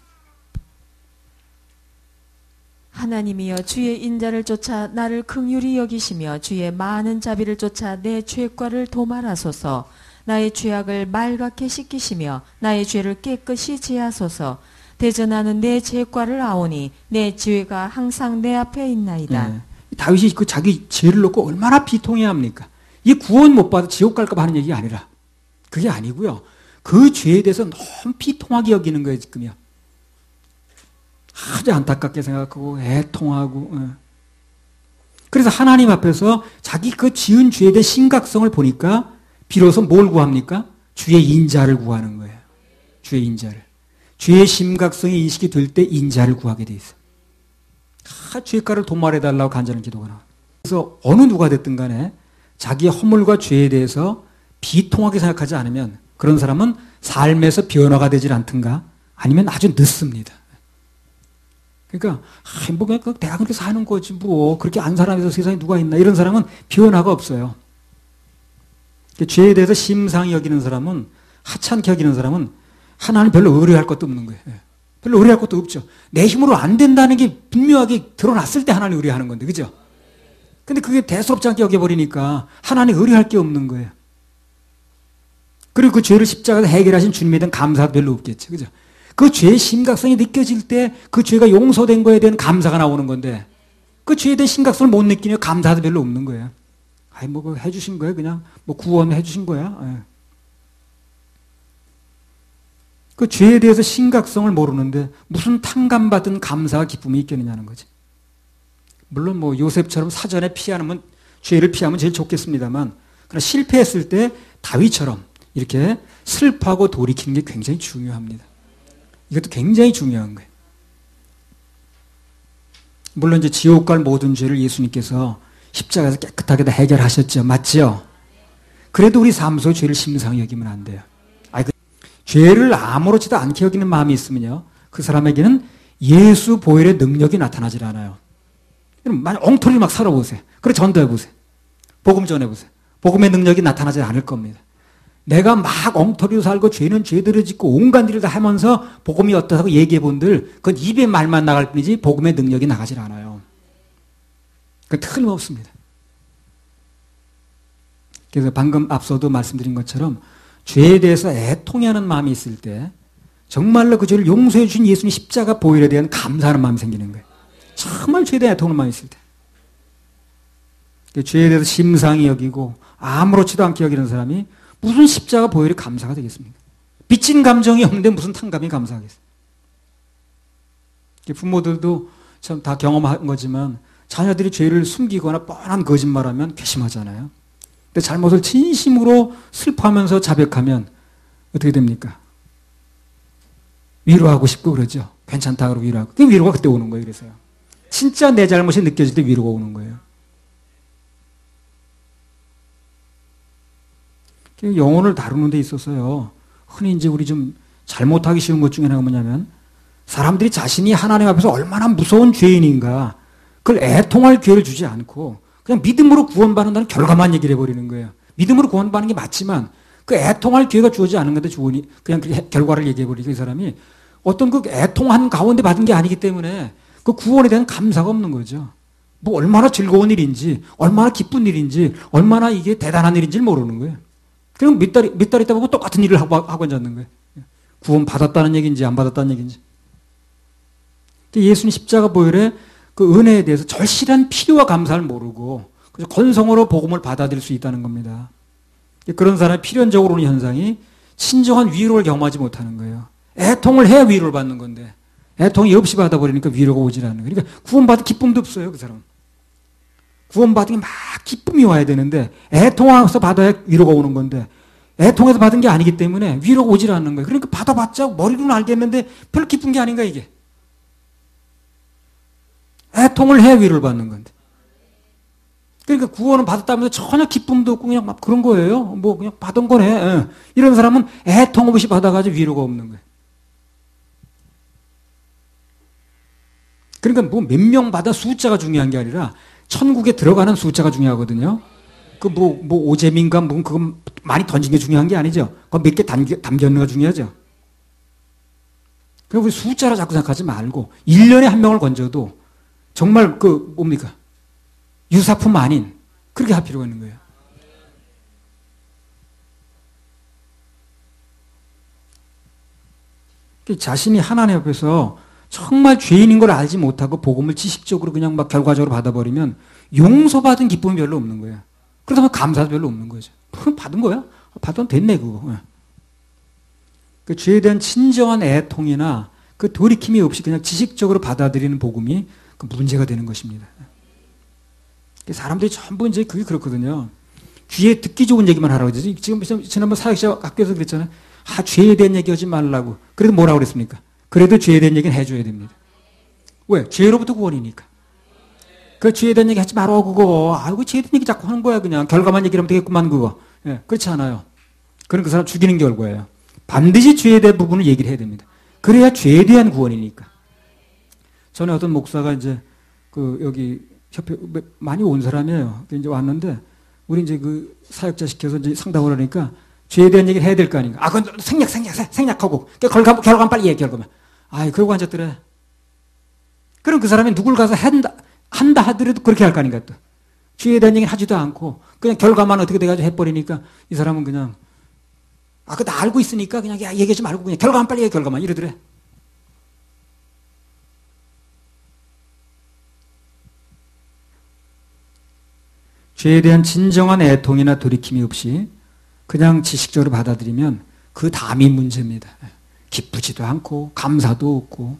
Speaker 2: 하나님이여 주의 인자를 쫓아 나를 긍휼히 여기시며 주의 많은 자비를 쫓아 내 죄과를 도말하소서. 나의 죄악을 말갛게 씻기시며 나의 죄를 깨끗이 지하소서. 대전하는 내 죄과를 아오니 내 죄가 항상 내 앞에 있나이다.
Speaker 1: 네. 다윗이 그 자기 죄를 놓고 얼마나 비통해야 합니까? 이 구원 못 받아 지옥 갈까 봐 하는 얘기가 아니라 그게 아니고요. 그 죄에 대해서 너무 비통하게 여기는 거예요, 지금요. 아주 안타깝게 생각하고 애통하고. 그래서 하나님 앞에서 자기 그 지은 죄에 대한 심각성을 보니까 비로소 뭘 구합니까? 주의 인자를 구하는 거예요. 주의 인자를. 죄의 심각성이 인식이 될 때 인자를 구하게 돼 있어요. 죄가를 도말해달라고 간절한 기도가 나와요. 그래서 어느 누가 됐든 간에 자기의 허물과 죄에 대해서 비통하게 생각하지 않으면 그런 사람은 삶에서 변화가 되질 않든가 아니면 아주 늦습니다. 그러니까 뭐 그냥 내가 그렇게 사는 거지 뭐 그렇게 안 살아서 세상에 누가 있나 이런 사람은 변화가 없어요. 죄에 대해서 심상히 여기는 사람은 하찮게 여기는 사람은 하나님 별로 의뢰할 것도 없는 거예요. 별로 의뢰할 것도 없죠. 내 힘으로 안 된다는 게 분명하게 드러났을 때 하나님 의뢰하는 건데 그죠? 근데 그게 대수롭지 않게 여겨버리니까 하나님 의뢰할 게 없는 거예요. 그리고 그 죄를 십자가에서 해결하신 주님에 대한 감사가 별로 없겠죠. 그죠? 그 죄의 심각성이 느껴질 때 그 죄가 용서된 거에 대한 감사가 나오는 건데 그 죄에 대한 심각성을 못 느끼면 감사도 별로 없는 거예요. 아이 뭐 그거 해주신 거예요. 그냥 뭐 구원해 주신 거야. 그 죄에 대해서 심각성을 모르는데 무슨 탕감받은 감사와 기쁨이 있겠느냐는 거지. 물론 뭐 요셉처럼 사전에 피하면 죄를 피하면 제일 좋겠습니다만 그러나 실패했을 때 다윗처럼 이렇게 슬퍼하고 돌이키는 게 굉장히 중요합니다. 이것도 굉장히 중요한 거예요. 물론 이제 지옥 갈 모든 죄를 예수님께서 십자가에서 깨끗하게 다 해결하셨죠. 맞죠? 그래도 우리 삶 속의 죄를 심상히 여기면 안 돼요. 죄를 아무렇지도 않게 여기는 마음이 있으면요. 그 사람에게는 예수 보혈의 능력이 나타나질 않아요. 만약 엉터리 막 살아보세요. 그래 전도해보세요. 복음 전해보세요. 복음의 능력이 나타나지 않을 겁니다. 내가 막 엉터리로 살고 죄는 죄들을 짓고 온갖 일을 다 하면서 복음이 어떠하고 얘기해 본들 그건 입에 말만 나갈 뿐이지 복음의 능력이 나가질 않아요. 그건 틀림없습니다. 그래서 방금 앞서도 말씀드린 것처럼 죄에 대해서 애통해하는 마음이 있을 때 정말로 그 죄를 용서해 주신 예수님 십자가 보혈에 대한 감사하는 마음이 생기는 거예요. 정말 죄에 대한 애통하는 마음이 있을 때. 죄에 대해서 심상히 여기고 아무렇지도 않게 여기는 사람이 무슨 십자가 보혈이 감사가 되겠습니까? 빚진 감정이 없는데 무슨 탕감이 감사하겠어요? 부모들도 참 다 경험한 거지만 자녀들이 죄를 숨기거나 뻔한 거짓말하면 괘씸하잖아요. 근데 잘못을 진심으로 슬퍼하면서 자백하면 어떻게 됩니까? 위로하고 싶고 그러죠. 괜찮다 그러고 위로하고. 그 위로가 그때 오는 거예요. 그래서요. 진짜 내 잘못이 느껴질 때 위로가 오는 거예요. 영혼을 다루는 데 있어서요. 흔히 이제 우리 좀 잘못하기 쉬운 것 중에 하나가 뭐냐면 사람들이 자신이 하나님 앞에서 얼마나 무서운 죄인인가 그걸 애통할 기회를 주지 않고 그냥 믿음으로 구원받는다는 결과만 얘기를 해버리는 거예요. 믿음으로 구원받는 게 맞지만 그 애통할 기회가 주어지지 않은 건데 주원이 그냥 그 결과를 얘기해버리고 이 사람이 어떤 그 애통한 가운데 받은 게 아니기 때문에 그 구원에 대한 감사가 없는 거죠. 뭐 얼마나 즐거운 일인지 얼마나 기쁜 일인지 얼마나 이게 대단한 일인지를 모르는 거예요. 그냥 몇 달 있다 보고 똑같은 일을 하고 앉았는 거예요. 구원 받았다는 얘기인지 안 받았다는 얘기인지. 예수님 십자가 보혈의 그 은혜에 대해서 절실한 필요와 감사를 모르고 그래서 건성으로 복음을 받아들일 수 있다는 겁니다. 그런 사람이 필연적으로 오는 현상이 진정한 위로를 경험하지 못하는 거예요. 애통을 해야 위로를 받는 건데 애통이 없이 받아버리니까 위로가 오질 않는 거예요. 그러니까 구원받은 기쁨도 없어요. 그 사람. 구원받은 게 막 기쁨이 와야 되는데 애통해서 받아야 위로가 오는 건데 애통해서 받은 게 아니기 때문에 위로가 오질 않는 거예요. 그러니까 받아봤자 머리로는 알겠는데 별로 기쁜 게 아닌가 이게. 애통을 해야 위로를 받는 건데. 그러니까 구원은 받았다면서 전혀 기쁨도 없고 그냥 막 그런 거예요. 뭐 그냥 받은 거네. 예. 이런 사람은 애통 없이 받아가지고 위로가 없는 거예요. 그러니까 뭐 몇 명 받아 숫자가 중요한 게 아니라 천국에 들어가는 숫자가 중요하거든요. 그 뭐 오재민가 뭐 그거 많이 던진 게 중요한 게 아니죠. 그거 몇 개 담겨 있는 거 중요하죠. 그러니까 우리 숫자로 자꾸 생각하지 말고 1년에 한 명을 건져도 정말 뭡니까? 유사품 아닌 그렇게 할 필요가 있는 거예요. 자신이 하나님 앞에서 정말 죄인인 걸 알지 못하고 복음을 지식적으로 그냥 막 결과적으로 받아버리면 용서받은 기쁨이 별로 없는 거예요. 그러다 감사도 별로 없는 거죠. 받은 거야? 받으면 됐네 그거. 그 죄에 대한 진정한 애통이나 그 돌이킴이 없이 그냥 지식적으로 받아들이는 복음이 그 문제가 되는 것입니다. 사람들이 전부 이제 그게 그렇거든요. 귀에 듣기 좋은 얘기만 하라고 그러지. 지금 지난번 사역자 학교에서 그랬잖아요. 죄에 대한 얘기 하지 말라고. 그래도 뭐라고 그랬습니까? 그래도 죄에 대한 얘기는 해줘야 됩니다. 왜? 죄로부터 구원이니까. 그 죄에 대한 얘기 하지 말어 그거. 아이고 죄에 대한 얘기 자꾸 하는 거야 그냥. 결과만 얘기하면 되겠구만 그거. 예, 그렇지 않아요. 그럼 그 사람 죽이는 결과예요. 반드시 죄에 대한 부분을 얘기를 해야 됩니다. 그래야 죄에 대한 구원이니까. 전에 어떤 목사가 이제 여기 협회 많이 온 사람이에요. 이제 왔는데 우리 이제 그 사역자 시켜서 이제 상담을 하니까 죄에 대한 얘기를 해야 될 거 아닌가. 그건 생략하고 결과만 빨리 얘기해 결과만. 그러고 앉았더래. 그럼 그 사람이 누굴 가서 한다 하더라도 그렇게 할 거 아닌가 또. 죄에 대한 얘기를 하지도 않고 그냥 결과만 어떻게 돼가지고 해버리니까 이 사람은 그냥 그거 다 알고 있으니까 그냥 얘기하지 말고 그냥 결과만 빨리 얘기해 결과만 이러더래. 죄에 대한 진정한 애통이나 돌이킴이 없이 그냥 지식적으로 받아들이면 그 다음이 문제입니다. 기쁘지도 않고 감사도 없고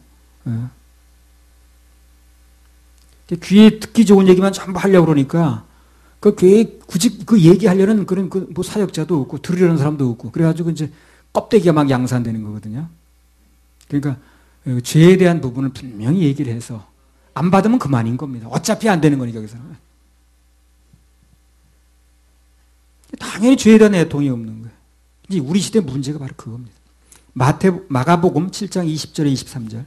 Speaker 1: 귀에 듣기 좋은 얘기만 전부 하려고 그러니까 그 귀에 굳이 그 얘기하려는 그런 뭐 사역자도 없고 들으려는 사람도 없고 그래가지고 이제 껍데기가 막 양산되는 거거든요. 그러니까 죄에 대한 부분을 분명히 얘기를 해서 안 받으면 그만인 겁니다. 어차피 안 되는 거니까 여기서는. 당연히 죄에 대한 애통이 없는 거예요. 이제 우리 시대 문제가 바로 그겁니다. 마가복음 7장 20절에 23절.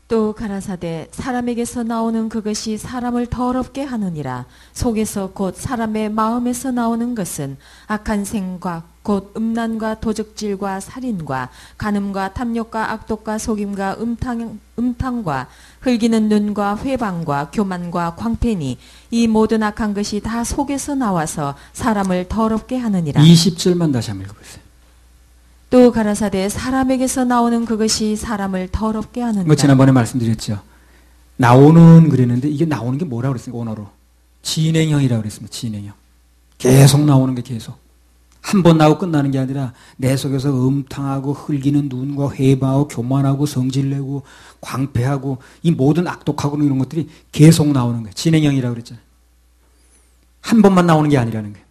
Speaker 2: 또 가라사대 사람에게서 나오는 그것이 사람을 더럽게 하느니라. 속에서 곧 사람의 마음에서 나오는 것은 악한 생각 곧 음란과 도적질과 살인과 간음과 탐욕과 악독과 속임과 음탕과 흘기는 눈과 회방과 교만과 광패니 이 모든 악한 것이 다 속에서 나와서 사람을 더럽게 하느니라.
Speaker 1: 20절만 다시 한번 읽어보세요.
Speaker 2: 또 가라사대 사람에게서 나오는 그것이 사람을 더럽게 하느니라.
Speaker 1: 지난번에 말씀드렸죠. 나오는 그랬는데 이게 나오는 게 뭐라고 그랬습니까? 언어로. 진행형이라고 그랬습니다. 진행형. 계속 나오는 게 계속. 한 번 나오고 끝나는 게 아니라 내 속에서 음탕하고 흘기는 눈과 회방하고 교만하고 성질내고 광패하고 이 모든 악독하고 이런 것들이 계속 나오는 거예요. 진행형이라고 그랬잖아요. 한 번만 나오는 게 아니라는 거예요.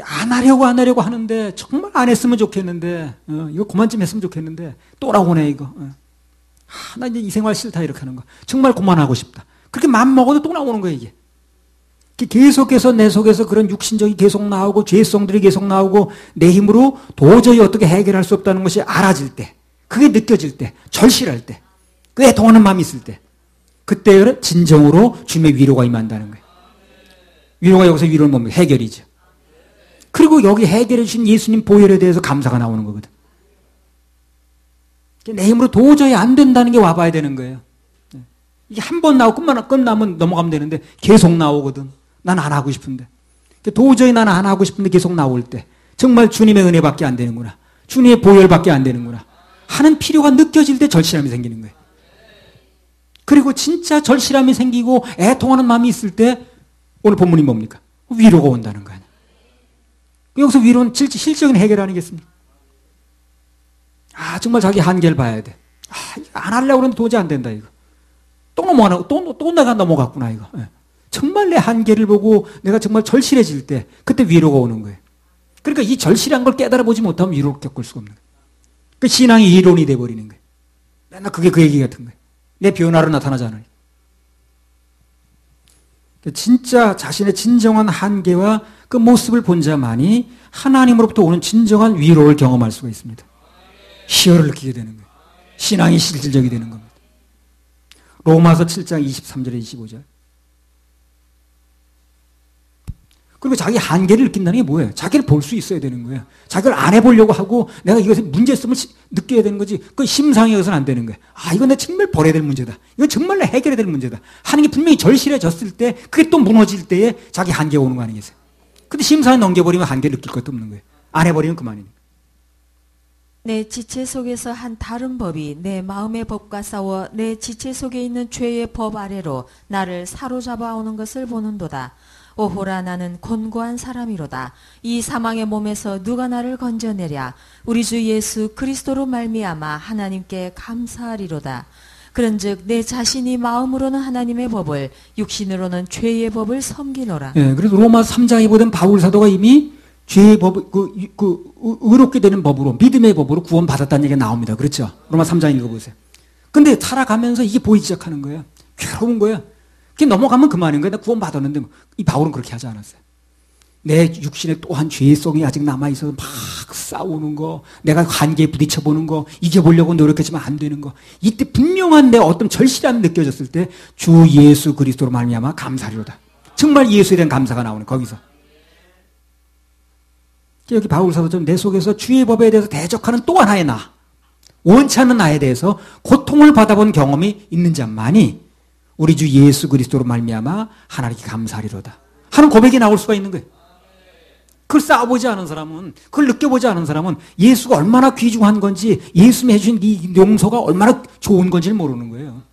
Speaker 1: 안 하려고 하는데 정말 안 했으면 좋겠는데 이거 그만 좀 했으면 좋겠는데 또 나오네 이거. 나 이제 이 생활 싫다 이렇게 하는 거. 정말 그만하고 싶다. 그렇게 마음 먹어도 또 나오는 거예요 이게. 계속해서 내 속에서 그런 육신적이 계속 나오고 죄성들이 계속 나오고 내 힘으로 도저히 어떻게 해결할 수 없다는 것이 알아질 때, 그게 느껴질 때, 절실할 때, 그 애통하는 마음이 있을 때, 그때 진정으로 주님의 위로가 임한다는 거예요. 위로가 여기서 위로는 뭡니까? 해결이죠. 그리고 여기 해결해 주신 예수님 보혈에 대해서 감사가 나오는 거거든. 내 힘으로 도저히 안 된다는 게 와봐야 되는 거예요. 이게 한 번 나오고 끝나면 넘어가면 되는데 계속 나오거든. 난 안 하고 싶은데. 도저히 난 안 하고 싶은데 계속 나올 때 정말 주님의 은혜밖에 안 되는구나. 주님의 보혈밖에 안 되는구나. 하는 필요가 느껴질 때 절실함이 생기는 거예요. 그리고 진짜 절실함이 생기고 애통하는 마음이 있을 때 오늘 본문이 뭡니까? 위로가 온다는 거 아니에요. 여기서 위로는 실적인 해결 아니겠습니까? 정말 자기 한계를 봐야 돼. 안 하려고 그러는데 도저히 안 된다, 이거. 또 내가 넘어갔구나, 이거. 정말 내 한계를 보고 내가 정말 절실해질 때, 그때 위로가 오는 거예요. 그러니까 이 절실한 걸 깨달아보지 못하면 위로를 겪을 수가 없는 거예요. 그 신앙이 이론이 돼버리는 거예요. 맨날 그게 그 얘기 같은 거예요. 내 변화로 나타나지 않아요. 진짜 자신의 진정한 한계와 그 모습을 본 자만이 하나님으로부터 오는 진정한 위로를 경험할 수가 있습니다. 희열을 느끼게 되는 거예요. 신앙이 실질적이 되는 겁니다. 로마서 7장 23절에 25절. 그리고 자기 한계를 느낀다는 게 뭐예요? 자기를 볼 수 있어야 되는 거예요. 자기를 안 해보려고 하고 내가 이것의 문제점을 느껴야 되는 거지. 그 심상에 가서는 안 되는 거예요. 아, 이건 내 정말 버려야 될 문제다. 이건 정말 해결해야 될 문제다. 하는 게 분명히 절실해졌을 때 그게 또 무너질 때에 자기 한계가 오는 거 아니겠어요? 근데 심상에 넘겨버리면 한계 느낄 것도 없는 거예요. 안 해버리면 그만이니까.
Speaker 2: 내 지체 속에서 한 다른 법이 내 마음의 법과 싸워 내 지체 속에 있는 죄의 법 아래로 나를 사로잡아 오는 것을 보는도다. 오호라 나는 곤고한 사람이로다. 이 사망의 몸에서 누가 나를 건져내랴. 우리 주 예수 그리스도로 말미암아 하나님께 감사하리로다. 그런즉 내 자신이 마음으로는 하나님의 법을 육신으로는 죄의 법을 섬기노라.
Speaker 1: 예, 그래서 로마 3장에 보던 바울 사도가 이미 죄의 법, 의롭게 되는 법으로, 믿음의 법으로 구원받았다는 얘기가 나옵니다. 그렇죠? 로마 3장 읽어보세요. 근데 살아가면서 이게 보이기 시작하는 거예요. 괴로운 거예요. 그게 넘어가면 그만인 거예요. 나 구원받았는데, 이 바울은 그렇게 하지 않았어요. 내 육신에 또한 죄성이 아직 남아있어서 막 싸우는 거, 내가 한계에 부딪혀보는 거, 이겨보려고 노력했지만 안 되는 거, 이때 분명한 내 어떤 절실함이 느껴졌을 때, 주 예수 그리스도로 말미암아 감사리로다. 정말 예수에 대한 감사가 나오는 거기서. 여기 바울 사도처럼 내 속에서 주의 법에 대해서 대적하는 또 하나의 나, 원치 않는 나에 대해서 고통을 받아본 경험이 있는 자만이 우리 주 예수 그리스도로 말미암아 하나님께 감사하리로다 하는 고백이 나올 수가 있는 거예요. 그걸 쌓아보지 않은 사람은, 그걸 느껴보지 않은 사람은 예수가 얼마나 귀중한 건지, 예수님이 해주신 이 용서가 얼마나 좋은 건지를 모르는 거예요.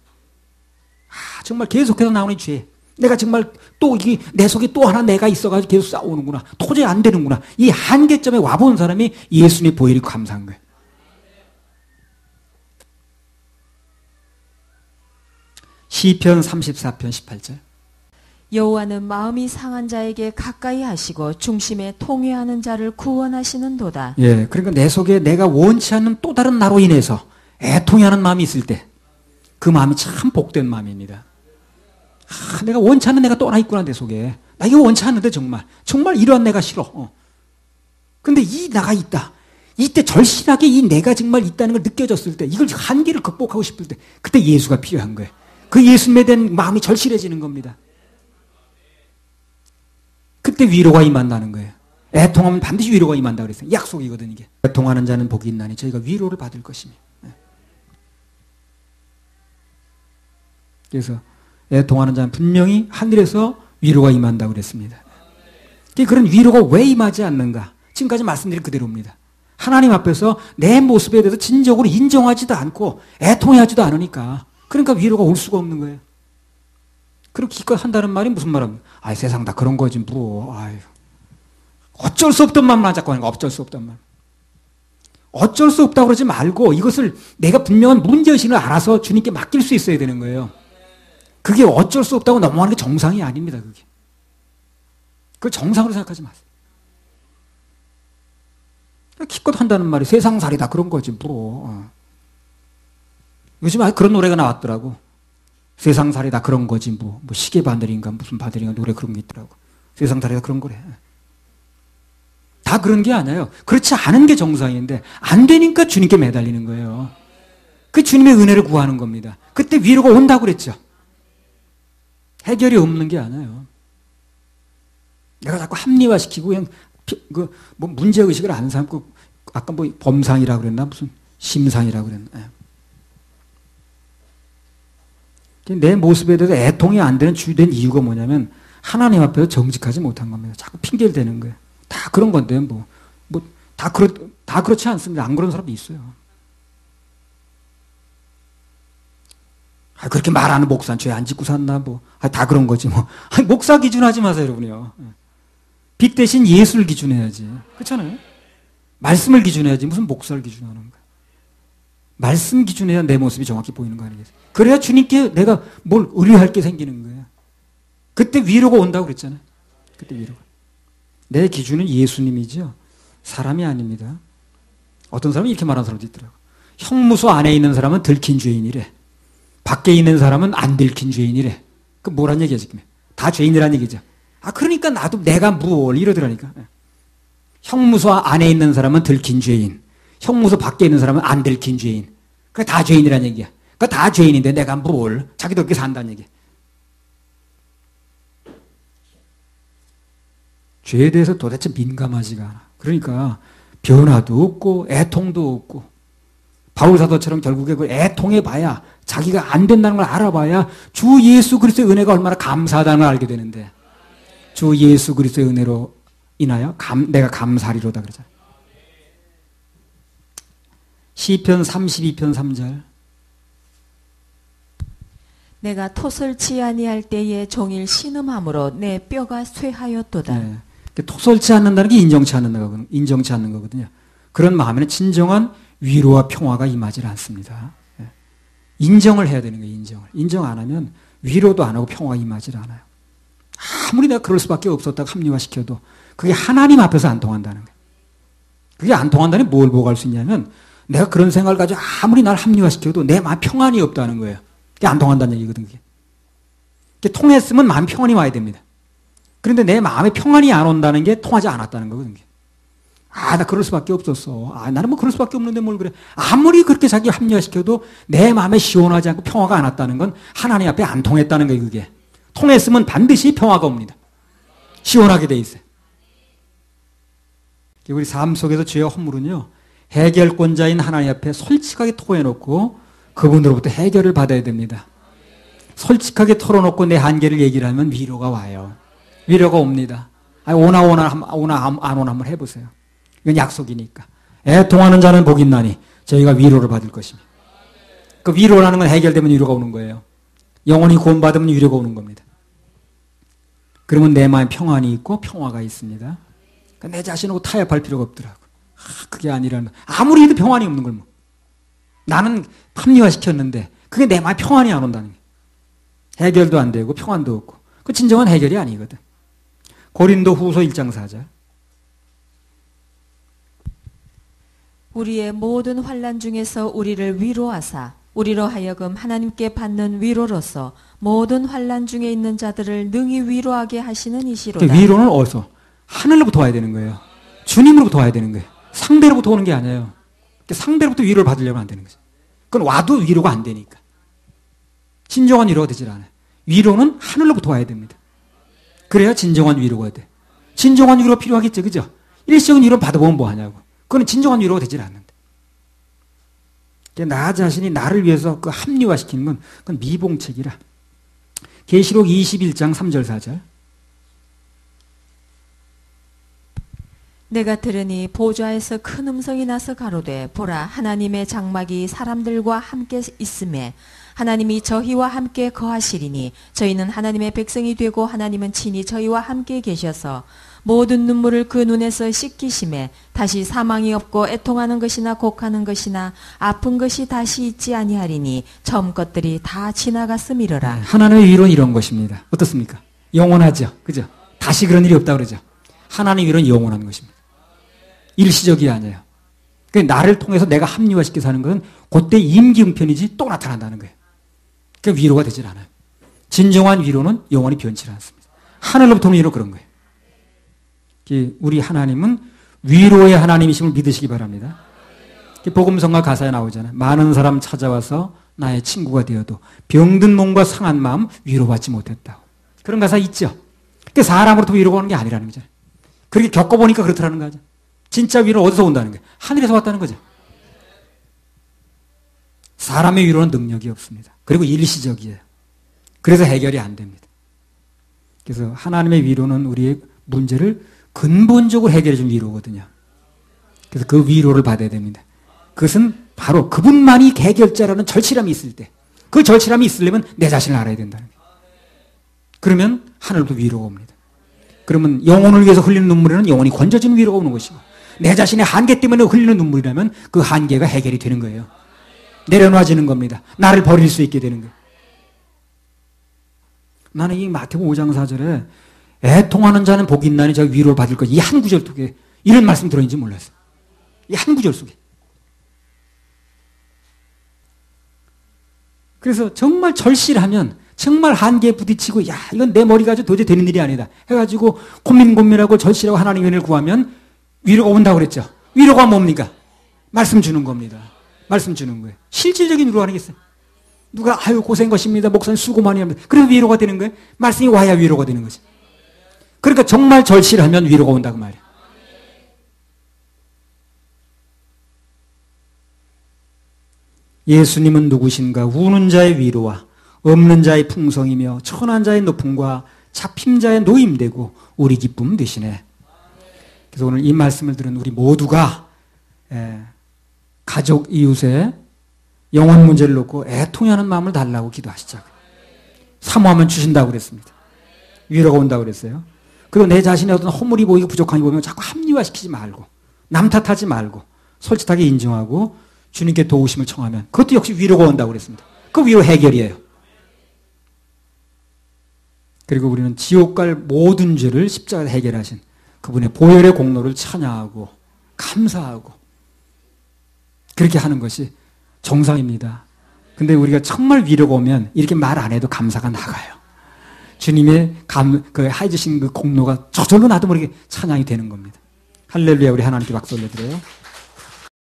Speaker 1: 아, 정말 계속해서 나오는 죄. 내가 정말 또 이게 내 속에 또 하나 내가 있어가지고 계속 싸우는구나. 도저히 안 되는구나. 이 한계점에 와본 사람이 예수님의 보혈이 감사한 거예요. 시편 34편 18절.
Speaker 2: 여호와는 마음이 상한 자에게 가까이 하시고 중심에 통회하는 자를 구원하시는도다.
Speaker 1: 예, 그러니까 내 속에 내가 원치 않는 또 다른 나로 인해서 애통해하는 마음이 있을 때 그 마음이 참 복된 마음입니다. 아, 내가 원치 않는 내가 또 하나 있구나 내 속에. 나 이거 원치 않는데 정말 이러한 내가 싫어. 근데 이 나가 있다. 이때 절실하게 이 내가 정말 있다는 걸 느껴졌을 때, 이걸 한계를 극복하고 싶을 때, 그때 예수가 필요한 거예요. 그 예수님에 대한 마음이 절실해지는 겁니다. 그때 위로가 임한다는 거예요. 애통하면 반드시 위로가 임한다 그랬어요. 약속이거든 이게. 애통하는 자는 복이 있나니 저희가 위로를 받을 것이며. 그래서 애통하는 자는 분명히 하늘에서 위로가 임한다고 그랬습니다. 그런 위로가 왜 임하지 않는가? 지금까지 말씀드린 그대로입니다. 하나님 앞에서 내 모습에 대해서 진정으로 인정하지도 않고 애통해하지도 않으니까, 그러니까 위로가 올 수가 없는 거예요. 그렇게 기껏 한다는 말이 무슨 말입니까? 아, 세상 다 그런 거지 뭐. 아유, 어쩔 수 없던 말만 자꾸 하는 거. 어쩔 수 없단 말. 어쩔 수 없다고 그러지 말고 이것을 내가 분명한 문제의식을 알아서 주님께 맡길 수 있어야 되는 거예요. 그게 어쩔 수 없다고 넘어가는 게 정상이 아닙니다. 그게. 그걸 정상으로 생각하지 마세요. 기껏 한다는 말이 세상살이 다 그런 거지 뭐. 요즘 아주 그런 노래가 나왔더라고. 세상살이 다 그런 거지 뭐 시계 바늘인가 무슨 바늘인가 노래 그런 게 있더라고. 세상살이 다 그런 거래. 다 그런 게 아니에요. 그렇지 않은 게 정상인데 안 되니까 주님께 매달리는 거예요. 그 주님의 은혜를 구하는 겁니다. 그때 위로가 온다고 그랬죠. 해결이 없는 게 아니에요. 내가 자꾸 합리화시키고 그냥 뭐 문제의식을 안 삼고, 아까 뭐 범상이라고 그랬나 무슨 심상이라고 그랬나. 내 모습에 대해서 애통이 안 되는 주된 이유가 뭐냐면 하나님 앞에서 정직하지 못한 겁니다. 자꾸 핑계를 대는 거예요. 다 그런 건데 다 그렇지 않습니다. 안 그런 사람도 있어요. 아, 그렇게 말하는 목사는 죄 안 짓고 샀나 뭐. 아, 다 그런 거지 뭐. 아니, 목사 기준하지 마세요, 여러분이요. 빛 대신 예수를 기준해야지. 그렇잖아요. 말씀을 기준해야지 무슨 목사를 기준하는 거야. 말씀 기준해야 내 모습이 정확히 보이는 거 아니겠어요? 그래야 주님께 내가 뭘 의뢰할 게 생기는 거예요. 그때 위로가 온다고 그랬잖아요. 그때 위로가. 내 기준은 예수님이죠. 사람이 아닙니다. 어떤 사람은 이렇게 말하는 사람도 있더라고요. 형무소 안에 있는 사람은 들킨 죄인이래. 밖에 있는 사람은 안 들킨 죄인이래. 그 뭐란 얘기야 지금? 다 죄인이란 얘기죠. 아, 그러니까 나도 내가 뭘 이러더라니까. 형무소 안에 있는 사람은 들킨 죄인, 형무소 밖에 있는 사람은 안 들킨 죄인. 그게 다 죄인이란 얘기야. 그러니까 다 죄인인데 내가 뭘, 자기도 그렇게 산다는 얘기야. 죄에 대해서 도대체 민감하지가 않아. 그러니까 변화도 없고 애통도 없고 바울 사도처럼 결국에 그 애통해 봐야 자기가 안 된다는 걸 알아봐야 주 예수 그리스도의 은혜가 얼마나 감사하다는 걸 알게 되는데 주 예수 그리스도의 은혜로 인하여 내가 감사하리로다 그러잖아요. 시편 32편 3절
Speaker 2: 내가 토설치 아니할 때에 종일 신음함으로 내 뼈가 쇠하였도다.
Speaker 1: 네. 토설치 않는다는 게 인정치 않는 거거든요. 그런 마음에는 진정한 위로와 평화가 임하지 않습니다. 네. 인정을 해야 되는 거예요. 인정 안 하면 위로도 안 하고 평화가 임하지 않아요. 아무리 내가 그럴 수밖에 없었다고 합리화시켜도 그게 하나님 앞에서 안 통한다는 거예요. 그게 안 통한다니 뭘 보고 할 수 있냐면 내가 그런 생각을 가지고 아무리 날 합리화시켜도 내 마음 평안이 없다는 거예요. 그게 안 통한다는 얘기거든. 그게 통했으면 마음 평안이 와야 됩니다. 그런데 내 마음에 평안이 안 온다는 게 통하지 않았다는 거거든요. 나 그럴 수밖에 없었어. 나는 뭐 그럴 수밖에 없는데 뭘 그래. 아무리 그렇게 자기 합리화시켜도 내 마음에 시원하지 않고 평화가 안 왔다는 건 하나님 앞에 안 통했다는 거예요. 그게. 통했으면 반드시 평화가 옵니다. 시원하게 돼 있어요. 우리 삶 속에서 죄와 허물은요. 해결권자인 하나님 앞에 솔직하게 토해놓고 그분으로부터 해결을 받아야 됩니다. 솔직하게 털어놓고 내 한계를 얘기를 하면 위로가 와요. 위로가 옵니다. 오나 안 오나 한번 해보세요. 이건 약속이니까. 애통하는 자는 복이 있나니 저희가 위로를 받을 것입니다. 그 위로라는 건 해결되면 위로가 오는 거예요. 영혼이 구원받으면 위로가 오는 겁니다. 그러면 내 마음에 평안이 있고 평화가 있습니다. 그러니까 내 자신하고 타협할 필요가 없더라고. 그게 아니라는 아무리 해도 평안이 없는 걸 뭐. 나는 합리화시켰는데 그게 내 마음에 평안이 안 온다는 게. 해결도 안 되고 평안도 없고. 그 진정한 해결이 아니거든. 고린도 후서 1장 4절.
Speaker 2: 우리의 모든 환난 중에서 우리를 위로하사 우리로 하여금 하나님께 받는 위로로서 모든 환난 중에 있는 자들을 능히 위로하게 하시는 이시로다.
Speaker 1: 위로는 어디서? 하늘로부터 와야 되는 거예요. 주님으로부터 와야 되는 거예요. 상대로부터 오는 게 아니에요. 상대로부터 위로를 받으려면 안 되는 거죠. 그건 와도 위로가 안 되니까. 진정한 위로가 되질 않아요. 위로는 하늘로부터 와야 됩니다. 그래야 진정한 위로가 돼. 진정한 위로가 필요하겠죠. 그죠? 일시적인 위로 받아보면 뭐 하냐고. 그건 진정한 위로가 되질 않는데. 나 자신이 나를 위해서 그 합리화시키는 건 그건 미봉책이라. 계시록 21장 3절 4절.
Speaker 2: 내가 들으니 보좌에서 큰 음성이 나서 가로되 보라 하나님의 장막이 사람들과 함께 있음에 하나님이 저희와 함께 거하시리니 저희는 하나님의 백성이 되고 하나님은 친히 저희와 함께 계셔서 모든 눈물을 그 눈에서 씻기심에 다시 사망이 없고 애통하는 것이나 곡하는 것이나 아픈 것이 다시 있지 아니하리니 처음 것들이 다 지나갔음이러라.
Speaker 1: 하나님의 위로는 이런 것입니다. 어떻습니까? 영원하죠. 그죠? 다시 그런 일이 없다 그러죠. 하나님의 위로는 영원한 것입니다. 일시적이 아니에요. 그러니까 나를 통해서 내가 합리화시켜서 하는 것은 그때 임기응변이지 또 나타난다는 거예요. 그러니까 위로가 되질 않아요. 진정한 위로는 영원히 변치 않습니다. 하늘로부터 오는 위로 그런 거예요. 우리 하나님은 위로의 하나님이심을 믿으시기 바랍니다. 복음성가 가사에 나오잖아요. 많은 사람 찾아와서 나의 친구가 되어도 병든 몸과 상한 마음 위로받지 못했다고. 그런 가사 있죠. 그러니까 사람으로부터 위로가 오는 게 아니라는 거죠. 그렇게 겪어보니까 그렇더라는 거죠. 진짜 위로는 어디서 온다는 거예요? 하늘에서 왔다는 거죠. 사람의 위로는 능력이 없습니다. 그리고 일시적이에요. 그래서 해결이 안 됩니다. 그래서 하나님의 위로는 우리의 문제를 근본적으로 해결해 준 위로거든요. 그래서 그 위로를 받아야 됩니다. 그것은 바로 그분만이 해결자라는 절실함이 있을 때, 그 절실함이 있으려면 내 자신을 알아야 된다는 거예요. 그러면 하늘도 위로가 옵니다. 그러면 영혼을 위해서 흘리는 눈물에는 영혼이 건져지는 위로가 오는 것이고, 내 자신의 한계 때문에 흘리는 눈물이라면 그 한계가 해결이 되는 거예요. 내려놔지는 겁니다. 나를 버릴 수 있게 되는 거예요. 나는 이 마태복음 5장 4절에 애통하는 자는 복이 있나니 저 위로를 받을 것, 이 한 구절 속에 이런 말씀 들어있는지 몰랐어요. 이 한 구절 속에. 그래서 정말 절실하면 정말 한계에 부딪히고 야 이건 내 머리 가지고 도저히 되는 일이 아니다 해가지고 고민하고 절실하고 하나님의 은혜를 구하면 위로가 온다고 그랬죠. 위로가 뭡니까? 말씀 주는 겁니다. 말씀 주는 거예요. 실질적인 위로가 아니겠어요? 누가 아유 고생 것입니다. 목사님 수고 많이 합니다. 그래서 위로가 되는 거예요. 말씀이 와야 위로가 되는 거죠. 그러니까 정말 절실하면 위로가 온다고 말이에요. 예수님은 누구신가? 우는 자의 위로와 없는 자의 풍성이며 천한 자의 높음과 잡힌 자의 노임되고 우리 기쁨 되시네. 그래서 오늘 이 말씀을 들은 우리 모두가 가족 이웃의 영혼 문제를 놓고 애통해하는 마음을 달라고 기도하시자고요. 사모하면 주신다고 그랬습니다. 위로가 온다고 그랬어요. 그리고 내 자신의 어떤 허물이 보이고 부족함이 보이면 자꾸 합리화시키지 말고 남 탓하지 말고 솔직하게 인정하고 주님께 도우심을 청하면 그것도 역시 위로가 온다고 그랬습니다. 그 위로 해결이에요. 그리고 우리는 지옥 갈 모든 죄를 십자가에 해결하신 그분의 보혈의 공로를 찬양하고 감사하고 그렇게 하는 것이 정상입니다. 근데 우리가 정말 위로가 오면 이렇게 말 안 해도 감사가 나가요. 주님의 해주신 그 공로가 저절로 나도 모르게 찬양이 되는 겁니다. 할렐루야. 우리 하나님께 박수 올려드려요.